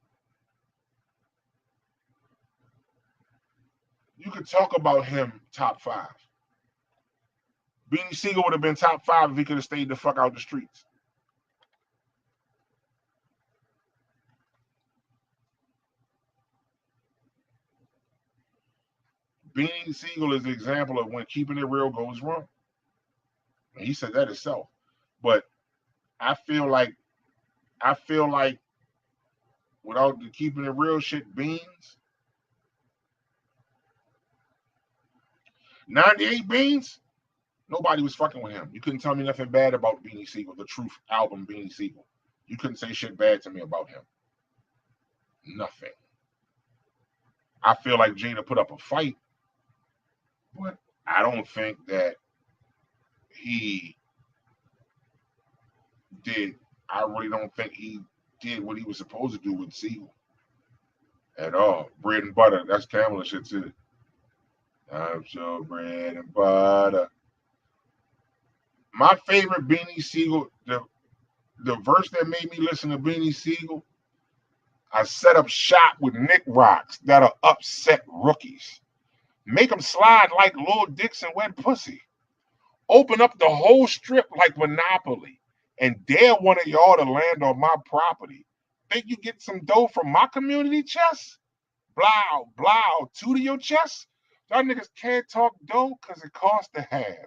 you could talk about him top 5. Beanie Siegel would have been top 5 if he could have stayed the fuck out the streets. Beanie Siegel is the example of when keeping it real goes wrong. And he said that himself. But I feel like without the keeping it real shit, Beans, 98 Beans, nobody was fucking with him. You couldn't tell me nothing bad about Beanie Siegel, the Truth album Beanie Siegel. You couldn't say shit bad to me about him. Nothing. I feel like Jada put up a fight, but I don't think that he did. I really don't think he did what he was supposed to do with Siegel at all. Bread and butter. That's Kamala shit too. I'm so bread and butter. My favorite Beanie Siegel, the verse that made me listen to Beanie Siegel, I set up shop with Nick Rocks that'll upset rookies. Make them slide like Lil Dixon wet pussy. Open up the whole strip like Monopoly and dare one of y'all to land on my property. Think you get some dough from my community chest? Blow, blow, two to your chest? Y'all niggas can't talk dough because it costs to have.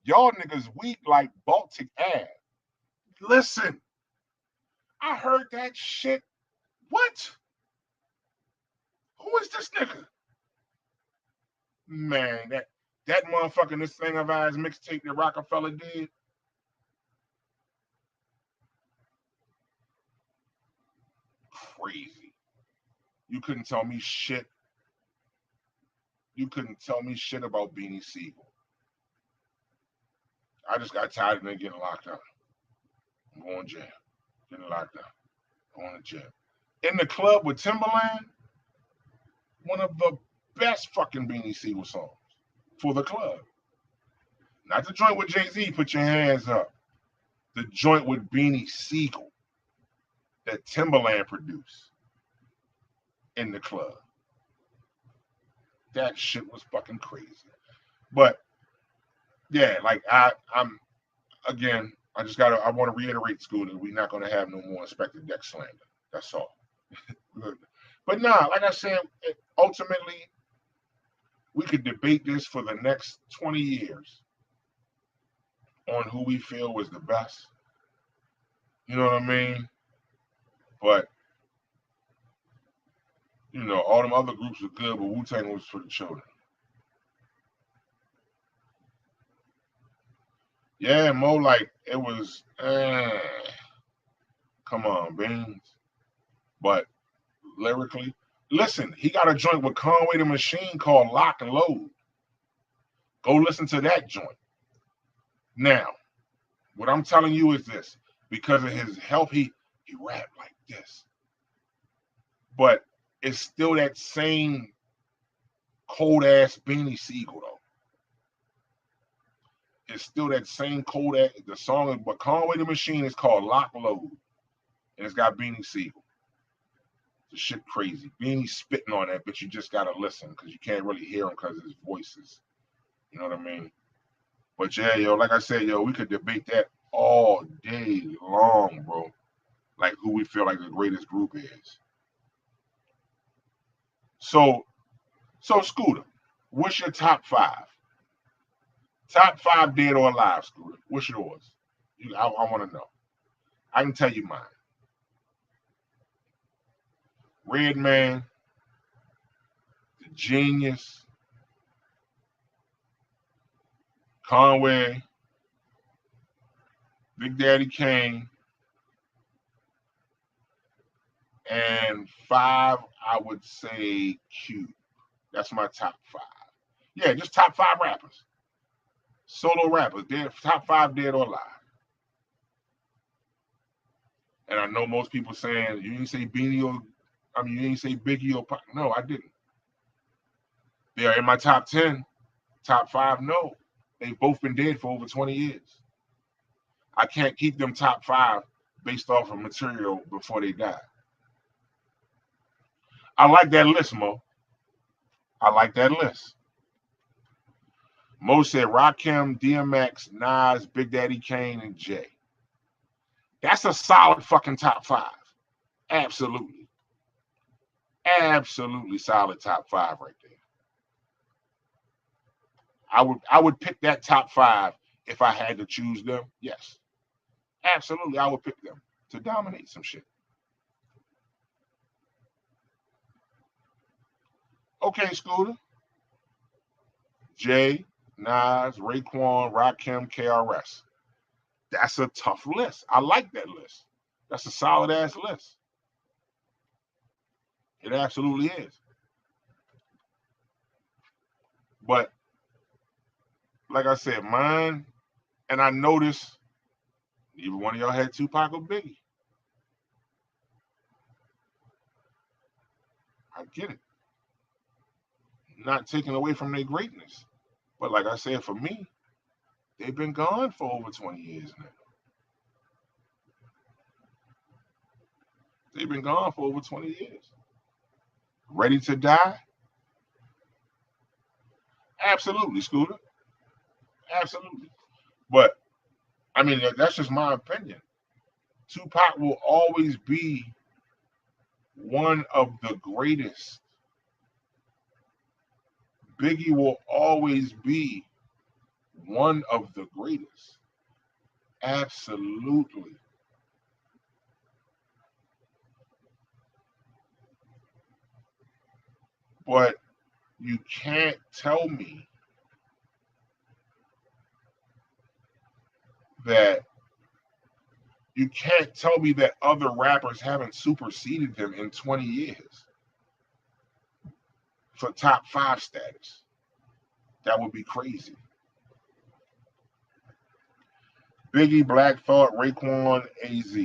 Y'all niggas weak like Baltic Ave. Listen, I heard that shit. What? Who is this nigga? Man, that motherfucking This Thing of Ours mixtape that Rockefeller did. Crazy. You couldn't tell me shit. You couldn't tell me shit about Beanie Siegel. I just got tired of them getting locked up. I'm going to jail. Getting locked up. Going to jail. In the Club with Timberland, one of the best fucking Beanie Siegel songs for the club. Not the joint with Jay-Z, put your hands up. The joint with Beanie Siegel that Timberland produced in the club. That shit was fucking crazy. But yeah, like I'm again, I want to reiterate, Scooter, we're not gonna have no more Inspector Deck slander. That's all. But nah, like I said, ultimately, we could debate this for the next 20 years on who we feel was the best. You know what I mean? But, you know, all them other groups were good, but Wu-Tang was for the children. Yeah, Mo, like, it was, come on, Beans. But lyrically, listen, he got a joint with Conway the Machine called Lock and Load. Go listen to that joint. Now, what I'm telling you is this. Because of his health, he rapped like this. But it's still that same cold ass Beanie Siegel though. It's still that same cold ass. The song, but Conway the Machine is called Lock Load, and it's got Beanie Siegel. The shit crazy. Beanie spitting on that, but you just gotta listen because you can't really hear him because his voice is. You know what I mean? But yeah, yo, like I said, yo, we could debate that all day long, bro. Like who we feel like the greatest group is. So Scooter, what's your top five? Top five dead or alive, Scooter. What's yours? I want to know. I can tell you mine. Redman, The Genius, Conway, Big Daddy Kane, and five, I would say Q. That's my top five. Yeah, just top five rappers. Solo rappers. Dead, top five dead or alive. And I know most people saying you didn't say Beanie or you didn't say Biggie or Pac. No, I didn't. They are in my top 10. Top five, no. They've both been dead for over 20 years. I can't keep them top five based off of material before they die. I like that list, Mo. I like that list. Mo said Rakim, DMX, Nas, Big Daddy Kane, and Jay. That's a solid fucking top five. Absolutely. Absolutely solid top five right there. I would pick that top five if I had to choose them. Yes. Absolutely, I would pick them to dominate some shit. Okay, Scooter. Jay, Nas, Raekwon, Rakim, KRS. That's a tough list. I like that list. That's a solid ass list. It absolutely is. But like I said, mine, and I noticed either one of y'all had Tupac or Biggie. I get it. Not taking away from their greatness. But like I said, for me, they've been gone for over 20 years now. They've been gone for over 20 years. Ready to die? Absolutely, Scooter. Absolutely. But I mean, that's just my opinion. Tupac will always be one of the greatest. Biggie will always be one of the greatest. Absolutely. But you can't tell me that other rappers haven't superseded them in 20 years for top five status. That would be crazy. Biggie, Black Thought, Raekwon, AZ.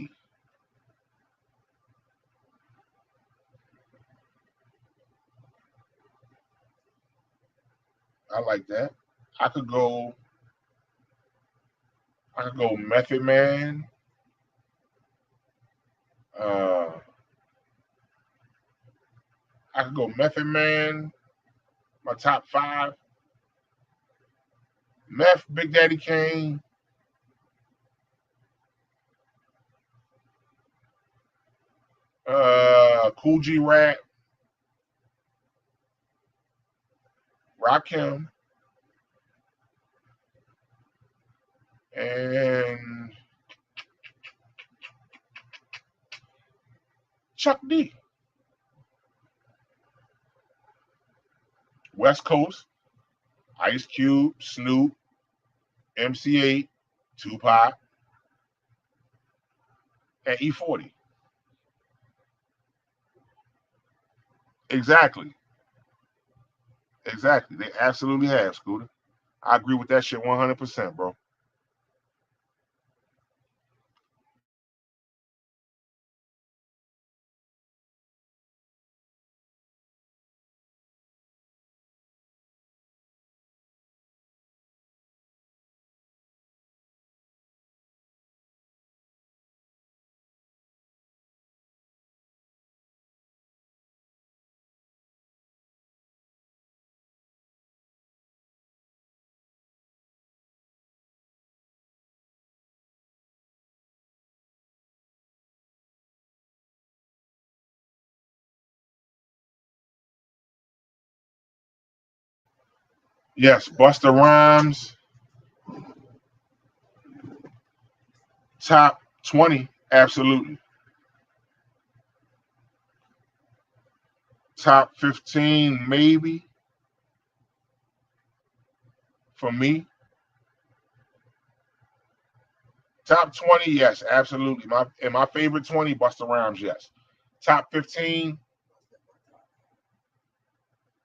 I like that. I could go Method Man. I could go Method Man. My top five. Meth, Big Daddy Kane. Cool G Rap. Rakim. And Chuck D. West Coast. Ice Cube, Snoop, MC8, Tupac, and E40. Exactly. Exactly. They absolutely have, Scooter. I agree with that shit 100%, bro. Yes, Busta Rhymes, top 20, absolutely. Top 15, maybe, for me. Top 20, yes, absolutely. My favorite 20, Busta Rhymes, yes. Top 15,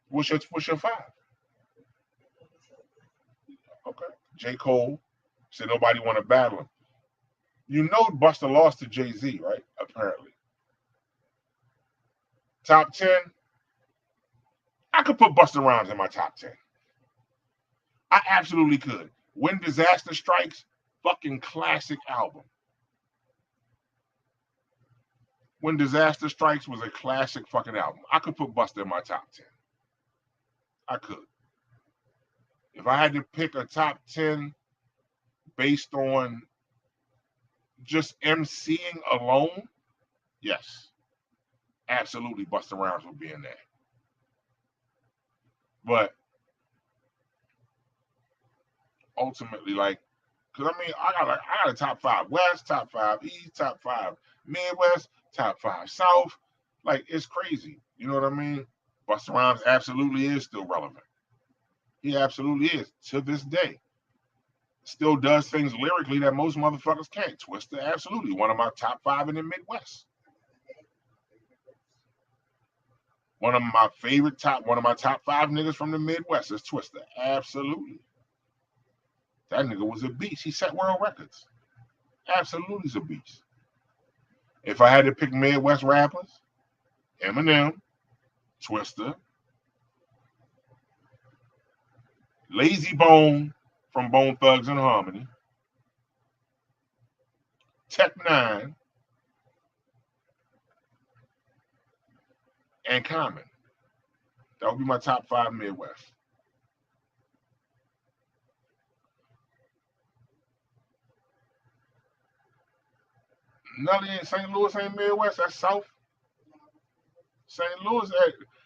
what's your five? Okay. J. Cole. Said nobody want to battle him. You know Busta lost to Jay-Z, right? Apparently. Top 10, I could put Busta Rhymes in my top 10. I absolutely could. When Disaster Strikes, fucking classic album. When Disaster Strikes was a classic fucking album. I could put Busta in my top 10. I could. If I had to pick a top 10 based on just MCing alone, yes, absolutely Busta Rhymes would be in there. But ultimately, like, because I mean, I got a top five West, top five East, top five Midwest, top five South. Like, it's crazy. You know what I mean? Busta Rhymes absolutely is still relevant. He absolutely is to this day. Still does things lyrically that most motherfuckers can't. Twister, absolutely one of my top five in the Midwest. One of my top five niggas from the Midwest is Twister. Absolutely. That nigga was a beast. He set world records. Absolutely is a beast. If I had to pick Midwest rappers, Eminem, Twister, Lazy Bone from Bone Thugs and Harmony, Tech Nine, and Common. That would be my top five Midwest. Nelly ain't St. Louis ain't Midwest. That's South. St. Louis.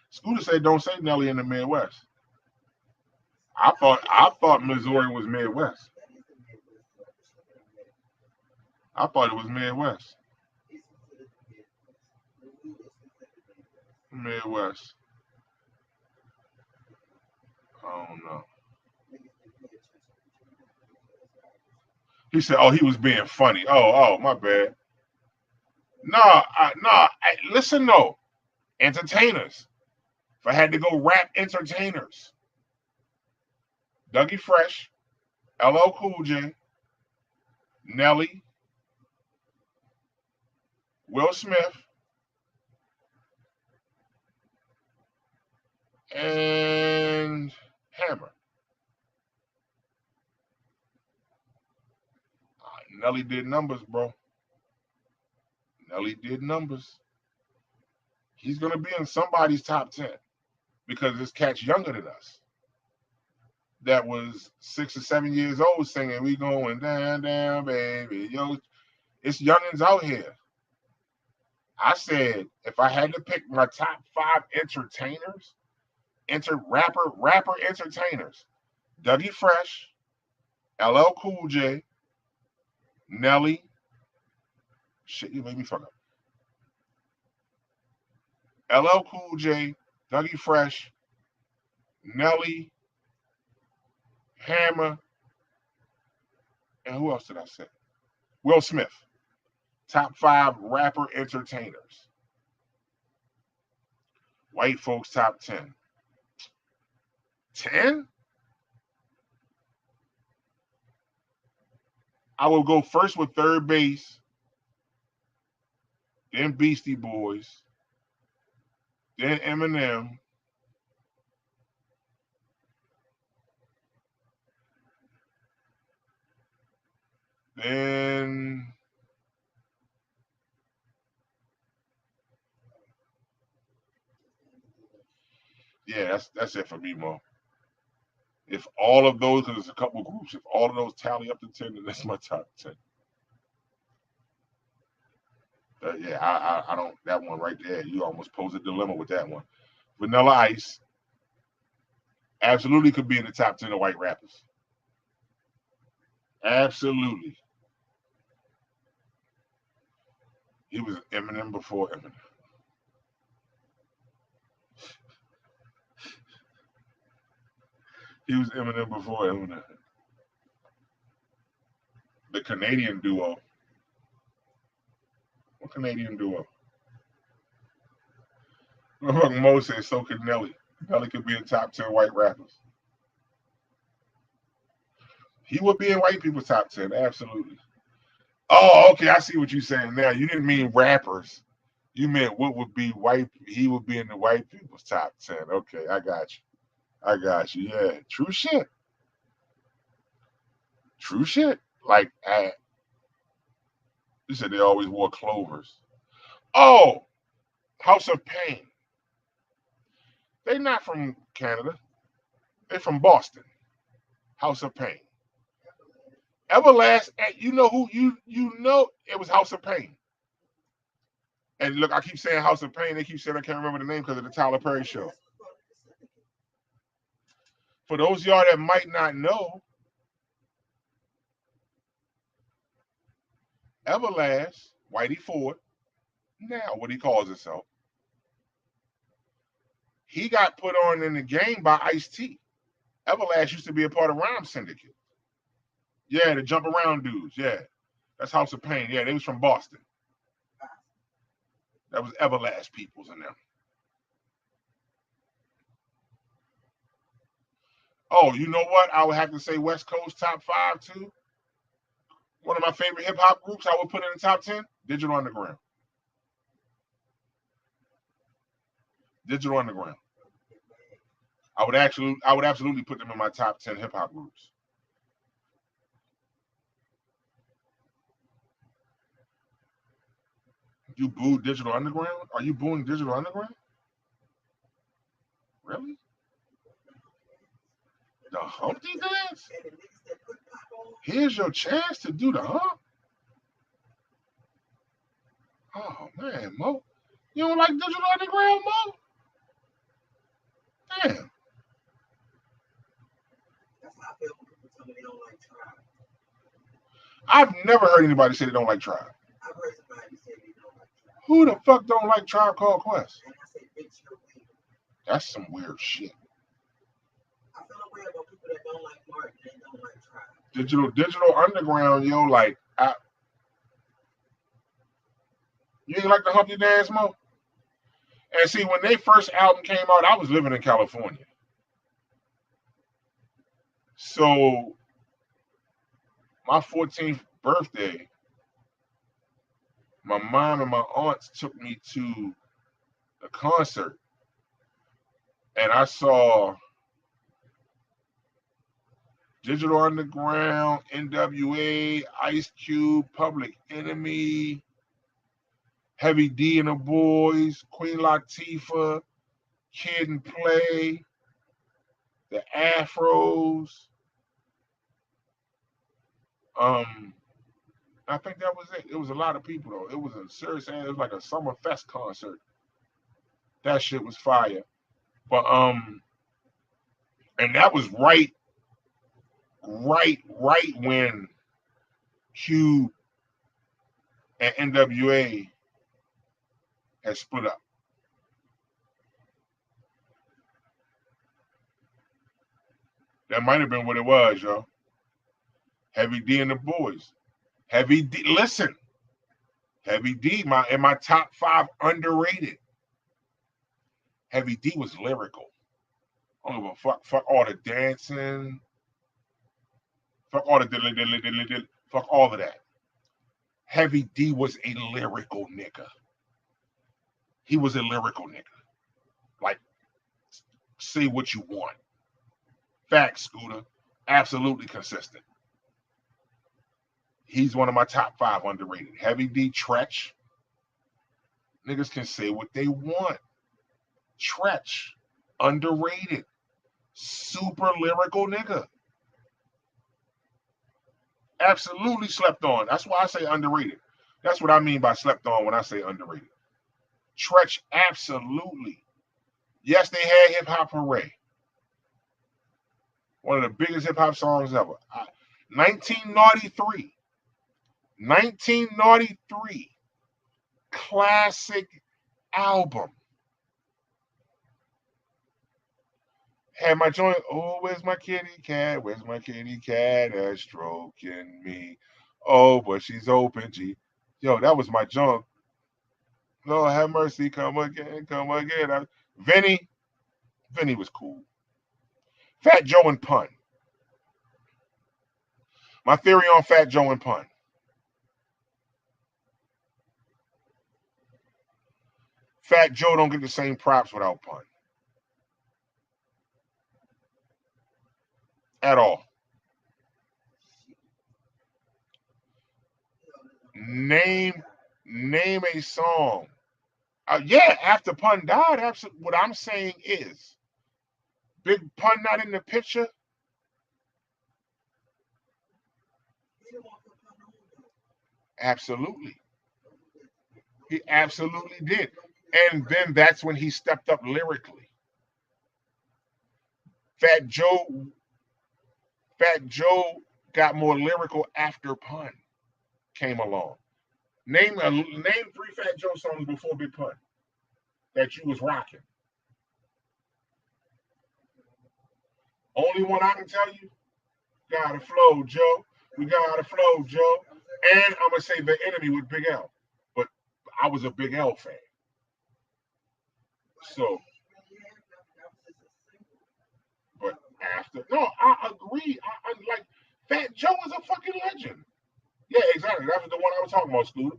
Scooter said don't say Nelly in the Midwest. I thought Missouri was Midwest. I thought it was Midwest. Midwest. I don't know. He said, "Oh, he was being funny." Oh, my bad. No. Listen though, entertainers. If I had to go rap entertainers, Dougie Fresh, LL Cool J, Nelly, Will Smith, and Hammer. Nelly did numbers, bro. Nelly did numbers. He's gonna be in somebody's top 10 because this cat's younger than us. That was 6 or 7 years old singing "We Going Down, Down, Baby." Yo, it's youngins out here. I said if I had to pick my top five entertainers, rapper entertainers, Dougie Fresh, LL Cool J, Nelly. Shit, you made me fuck up. LL Cool J, Dougie Fresh, Nelly, Hammer, and who else did I say? Will Smith. Top five rapper entertainers. White folks top 10. 10? I will go first with Third Base, then Beastie Boys, then Eminem, then yeah, that's it for me, Mo. If all of those, because there's a couple of groups, if all of those tally up to 10, then that's my top 10. Yeah, I don't, that one right there, you almost pose a dilemma with that one. Vanilla Ice, Absolutely could be in the top 10 of white rappers. Absolutely. He was Eminem before Eminem. He was Eminem before Eminem. The Canadian duo. What Canadian duo? Mo said so could Nelly. Nelly could be in top 10 white rappers. He would be in white people's top 10, absolutely. Oh, okay, I see what you're saying now. You didn't mean rappers. You meant what would be white. He would be in the white people's top 10. Okay, I got you. I got you. Yeah, true shit. True shit. Like, you said they always wore clovers. Oh, House of Pain. They're not from Canada. They're from Boston. House of Pain. Everlast, you know who you know it was House of Pain. And look, I keep saying House of Pain. They keep saying I can't remember the name because of the Tyler Perry show. For those of y'all that might not know, Everlast, Whitey Ford, now what he calls himself, he got put on in the game by Ice-T. Everlast used to be a part of Rhyme Syndicate. Yeah, the jump around dudes. Yeah, that's House of Pain. Yeah, they was from Boston. That was Everlast peoples in them. Oh, you know what? I would have to say West Coast top 5 too. One of my favorite hip hop groups I would put in the top 10, Digital Underground. Digital Underground. I would absolutely put them in my top 10 hip hop groups. You boo Digital Underground? Are you booing Digital Underground? Really? The Humpty Dance? Here's your chance to do the hump. Oh man, Mo. You don't like Digital Underground, Mo? Damn. I've never heard anybody say they don't like Tribe. Who the fuck don't like Tribe Called Quest? That's some weird shit. Digital Underground, yo, like you ain't like the Humpty Dance, Mo? And see, when their first album came out, I was living in California. So my 14th birthday, my mom and my aunts took me to a concert, and I saw Digital Underground, NWA, Ice Cube, Public Enemy, Heavy D and the Boys, Queen Latifah, Kid and Play, the Afros. I think that was it. It was a lot of people though. It was a serious, it was like a Summer Fest concert. That shit was fire. But and that was right when Q and NWA had split up. That might have been what it was, yo. Heavy D and the Boys. Heavy D, listen. Heavy D, in my top 5 underrated. Heavy D was lyrical. I don't give a fuck. Fuck all the dancing. Fuck all the diddly. Fuck all of that. Heavy D was a lyrical nigga. He was a lyrical nigga. Like, say what you want. Facts, Scooter. Absolutely consistent. He's one of my top 5 underrated. Heavy D, Tretch. Niggas can say what they want. Tretch, underrated. Super lyrical nigga. Absolutely slept on. That's why I say underrated. That's what I mean by slept on when I say underrated. Tretch, absolutely. Yes, they had Hip Hop Hooray. One of the biggest hip hop songs ever. 1993. 1993. Classic album. Had my joint, oh, where's my kitty cat? Where's my kitty cat that's stroking me? Oh, but she's open, G. Yo, that was my junk. Lord have mercy, come again, come again. Vinny was cool. Fat Joe and Pun. My theory on Fat Joe and Pun. Fat Joe don't get the same props without Pun. At all. Name a song. Yeah, after Pun died, absolutely. What I'm saying is, Big Pun not in the picture. Absolutely. He absolutely did. And then that's when he stepped up lyrically. Fat Joe got more lyrical after Pun came along. Name 3 Fat Joe songs before Big Pun that you was rocking. Only one I can tell you, gotta flow, Joe. We gotta flow, Joe. And I'm gonna say The Enemy with Big L. But I was a Big L fan. So, but after, no, I agree. I like Fat Joe is a fucking legend. Yeah, exactly. That was the one I was talking about, Scooter.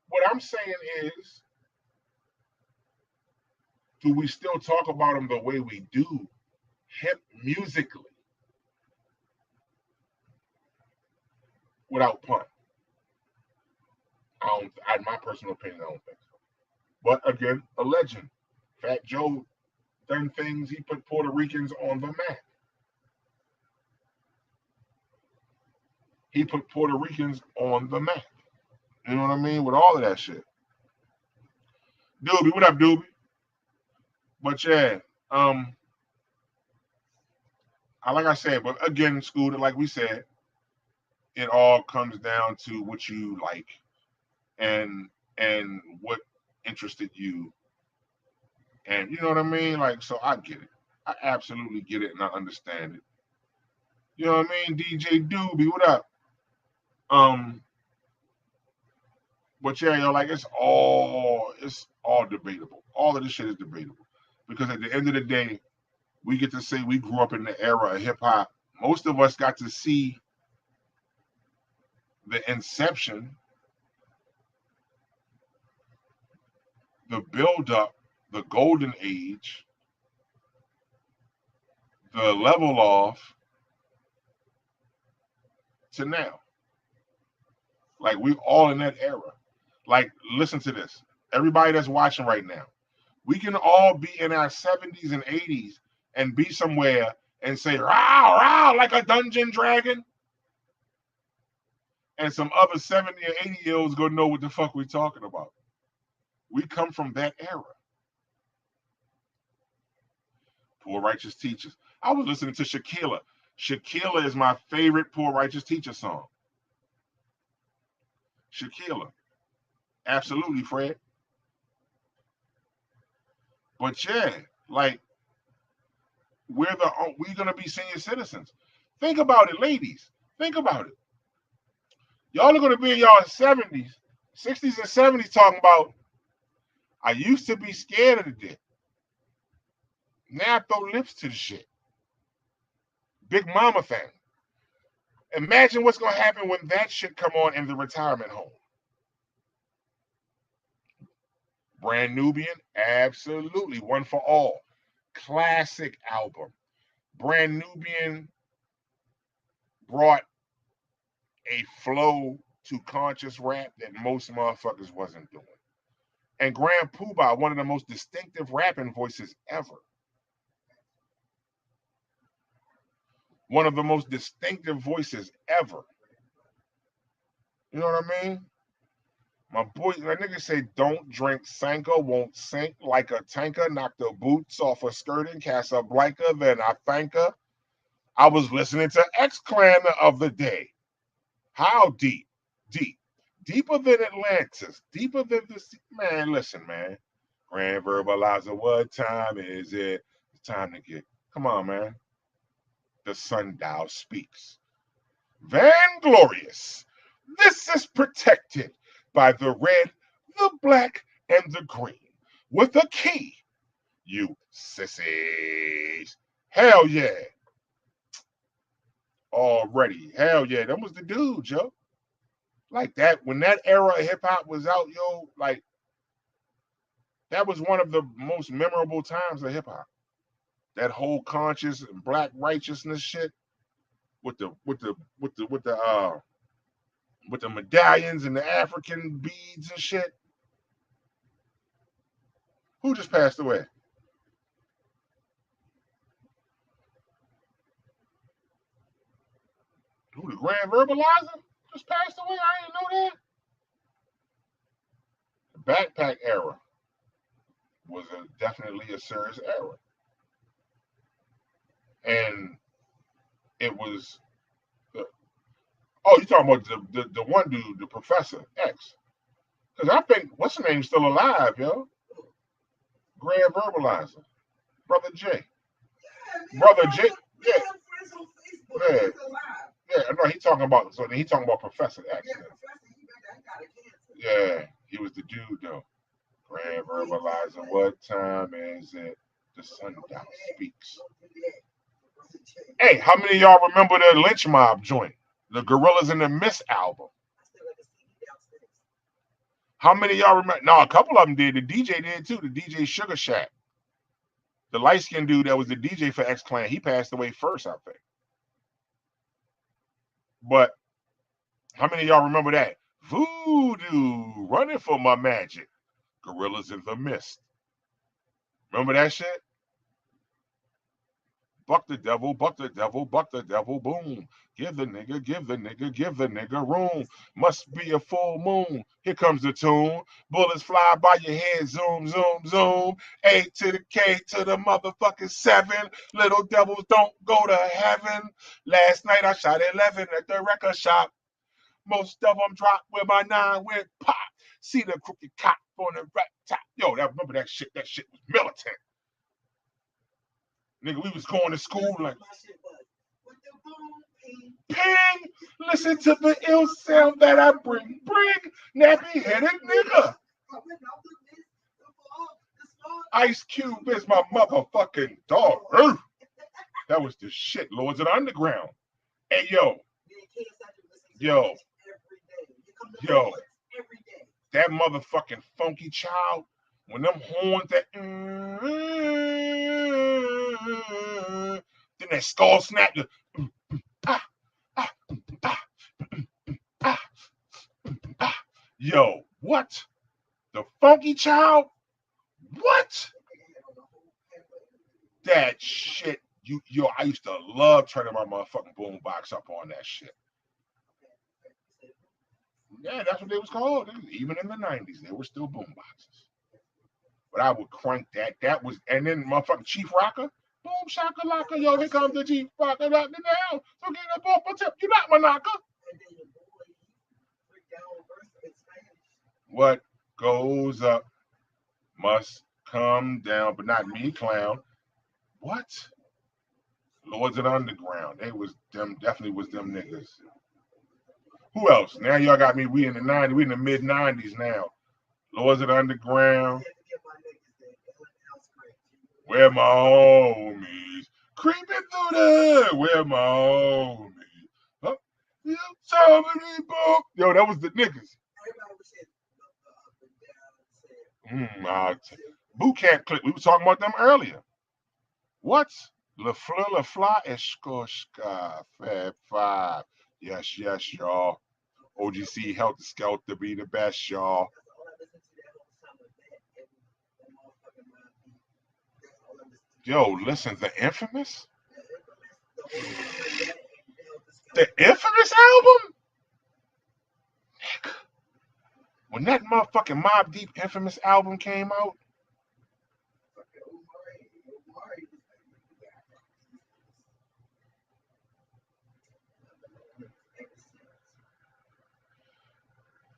What I'm saying is, do we still talk about him the way we do, hip musically, without Pun? In my personal opinion, I don't think so. But again, a legend. Fat Joe done things. He put Puerto Ricans on the map. He put Puerto Ricans on the map. You know what I mean? With all of that shit. Doobie, what up, Doobie? But yeah, like I said, but again, Scooter, like we said, it all comes down to what you like and what interested you. And you know what I mean? Like, so I get it. I absolutely get it and I understand it. You know what I mean? DJ Doobie, what up? But yeah, like it's all debatable. All of this shit is debatable. Because at the end of the day, we get to say we grew up in the era of hip hop. Most of us got to see the inception, the build up, the golden age, the level off to now. Like we all in that era. Like, listen to this. Everybody that's watching right now, we can all be in our 70s and 80s and be somewhere and say, "Row, row," like a dungeon dragon. And some other 70 or 80-year-olds gonna know what the fuck we're talking about. We come from that era. Poor Righteous Teachers. I was listening to Shakila. Shakila is my favorite Poor Righteous Teacher song. Shakila. Absolutely, Fred. But yeah, like we're gonna be senior citizens. Think about it, ladies. Think about it. Y'all are gonna be in y'all 70s, 60s, and 70s talking about I used to be scared of the dick. Now I throw lips to the shit. Big mama thing. Imagine what's gonna happen when that shit come on in the retirement home. Brand Nubian, absolutely. One for All. Classic album. Brand Nubian brought a flow to conscious rap that most motherfuckers wasn't doing. And Grand Poobah, one of the most distinctive rapping voices ever. One of the most distinctive voices ever. You know what I mean? My boy, that nigga say, don't drink Sanka, won't sink like a tanker, knock the boots off a skirt in Casablanca, then I thank her. I was listening to X Clan the other day. How deep? Deep. Deeper than Atlantis. Deeper than the sea. Man, listen, man. Grand Verbalizer, what time is it? It's time to get. Come on, man. The sundial speaks. Vanglorious. This is protected by the red, the black, and the green. With a key, you sissies. Hell yeah. Already. Hell yeah. That was the dude, yo. Like that, when that era of hip hop was out, yo, like that was one of the most memorable times of hip hop. That whole conscious and black righteousness shit with the medallions and the African beads and shit. Who just passed away? Who, the Grand Verbalizer just passed away? I didn't know that. The backpack era was definitely a serious era. And it was, oh, you talking about the one dude, the Professor X. Because I think, what's the name, still alive, yo? Grand Verbalizer. Brother J. Brother J. Yeah. Yeah. Yeah, no, he talking about Professor X. Yeah, he was the dude though. Grand Verbalizer, what time is it? The sundial speaks. Hey, how many of y'all remember the Lynch Mob joint? The Gorillas in the Mist album. How many of y'all remember? No, a couple of them did. The DJ did too. The DJ Sugar Shack. The light-skinned dude that was the DJ for X Clan, he passed away first, I think. But how many of y'all remember that? Voodoo, running for my magic. Gorillas in the Mist. Remember that shit? Buck the devil, buck the devil, buck the devil, boom. Give the nigga room. Must be a full moon. Here comes the tune. Bullets fly by your head, zoom, zoom, zoom. A to the K to the motherfucking 7. Little devils don't go to heaven. Last night I shot 11 at the record shop. Most of them drop where my 9 went pop. See the crooked cop on the right top. Yo, remember that shit? That shit was militant. Nigga, we was going to school like, ping, listen to the ill sound that I bring, nappy-headed nigga. Ice Cube is my motherfucking dog. That was the shit, Lords of the Underground. Hey, yo, that motherfucking funky child, when them horns that, then that skull snap, yo, what? The funky child? What? That shit, I used to love turning my motherfucking boombox up on that shit. Yeah, that's what they was called. Even in the 90s, they were still boomboxes. But I would crank that. That was, and then motherfucking Chief Rocker. Boom, shakalaka, yo, here comes the Chief Rocker, knock me down. So get up off my tip. You not my knocker. What goes up must come down, but not me, clown. What? Lords of the Underground. They was them, definitely was them niggas. Who else? Now y'all got me. We in the 90s. We in the mid 90s now. Lords of the Underground. Where my homies? Creeping through the. Where my homies? Huh? Yo, that was the niggas. Boot Camp Click. We were talking about them earlier. What? La Fla, Escoshka, Fab 5. Yes, y'all. OGC Helter Skelter be the best, y'all. Yo, listen, the Infamous? The Infamous album? When that motherfucking Mobb Deep Infamous album came out,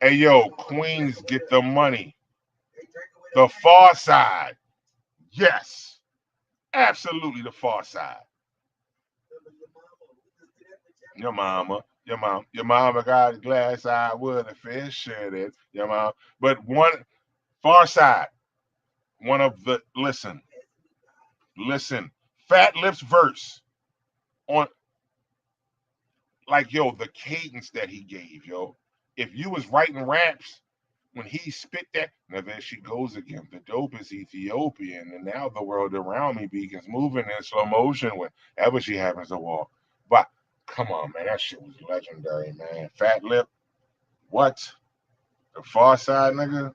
Hey yo, Queens get the money. The Far Side. Yes. Absolutely the Far Side. Your mama got a glass eye with a fish in it. Your mom. But one Far Side, one of the listen, Fat Lips verse on like yo, the cadence that he gave, yo. If you was writing raps when he spit that, now there she goes again. The dope is Ethiopian, and now the world around me begins moving in slow motion whenever she happens to walk. But come on, man, that shit was legendary, man. Fat Lip, what? The Far Side, nigga?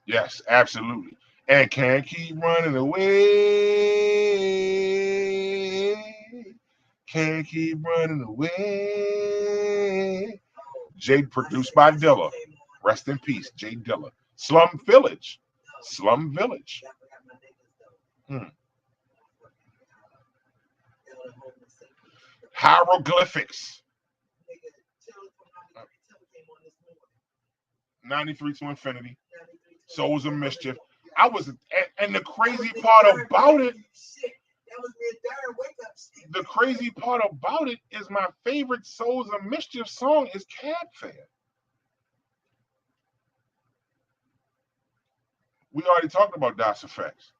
Yes, absolutely. And can't keep running away. Can't keep running away. Jade produced by Dilla. Rest in peace, Jay Dilla. Slum Village. Slum Village. Hieroglyphics. 93 to Infinity. Souls of Mischief. And the crazy part about it, is my favorite Souls of Mischief song is Cab Fare. We already talked about Das Effects.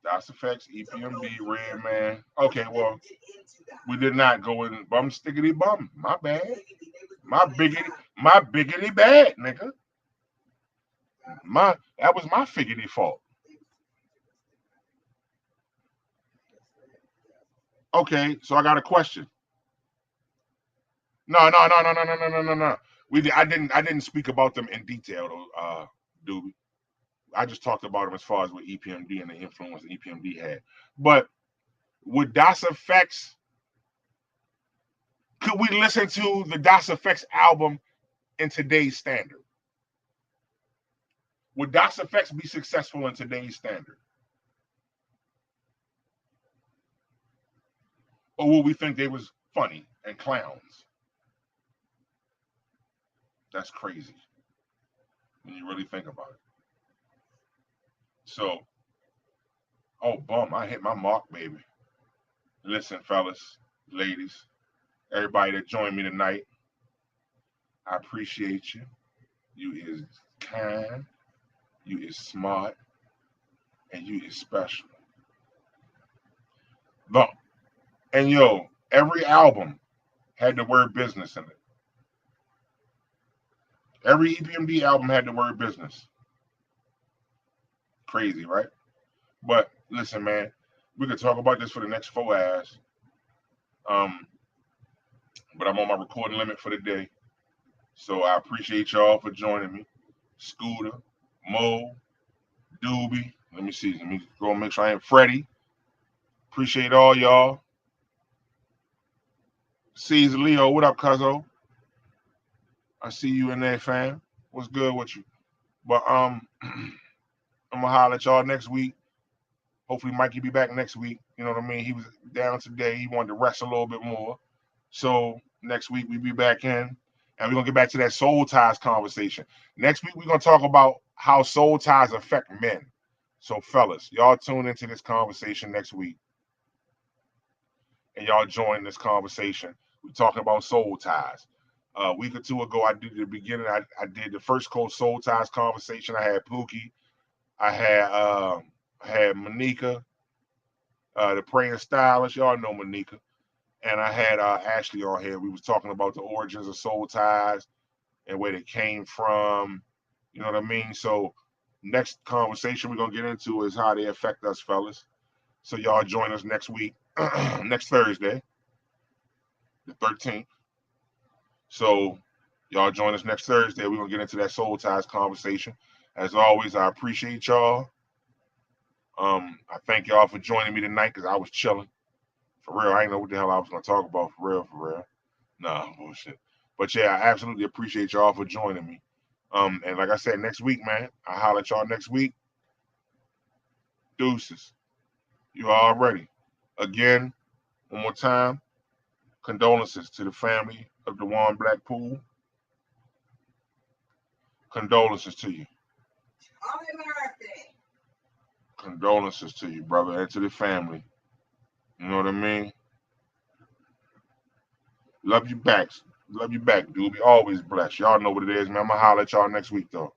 Das Effects, EPMD, Red Man. Okay, well, we did not go in bum stickity bum. My bad. My biggity bad, nigga. That was my figgity fault. Okay, so I got a question. No. I didn't speak about them in detail though, Doobie. I just talked about them as far as what EPMD and the influence EPMD had. But with Das Effects, could we listen to the Das Effects album in today's standard? Would Das Effects be successful in today's standard? Or will we think they was funny and clowns? That's crazy when you really think about it. So, oh bum, I hit my mark, baby. Listen, fellas, ladies, everybody that joined me tonight, I appreciate you. You is kind, you is smart, and you is special. Look, and yo, every album had the word business in it. Every EPMD album had the word business. Crazy, right? But listen, man, we could talk about this for the next 4 hours. But I'm on my recording limit for the day. So I appreciate y'all for joining me. Scooter, Mo, Doobie. Let me see. Let me go and make sure I am Freddie. Appreciate all y'all. Caesar Leo, what up, cuzzo? I see you in there, fam. What's good with you? But I'm gonna holler at y'all next week. Hopefully Mikey be back next week. You know what I mean? He was down today. He wanted to rest a little bit more. So next week we be back in, and we're gonna get back to that soul ties conversation. Next week we're gonna talk about how soul ties affect men. So fellas, y'all tune into this conversation next week, and y'all join this conversation. We're talking about soul ties. A week or two ago, I did the beginning. I did the first coast soul ties conversation. I had Pookie. I had Monica, the praying stylist. Y'all know Monica. And I had Ashley on here. We was talking about the origins of soul ties and where they came from. You know what I mean? So next conversation we're gonna get into is how they affect us, fellas. So y'all join us next week, next Thursday, the 13th. So y'all join us next Thursday. We're gonna get into that soul ties conversation. As always, I appreciate y'all. I thank y'all for joining me tonight because I was chilling. For real, I didn't know what the hell I was gonna talk about. For real. Nah, bullshit. But yeah, I absolutely appreciate y'all for joining me. And like I said, next week, man, I'll holler at y'all next week. Deuces. You all ready? Again, one more time. Condolences to the family of DeJuan Blackpool. Condolences to you. Condolences to you, brother, and to the family. You know what I mean? Love you back. Love you back, dude. Be always blessed. Y'all know what it is, man. I'm going to holler at y'all next week, though.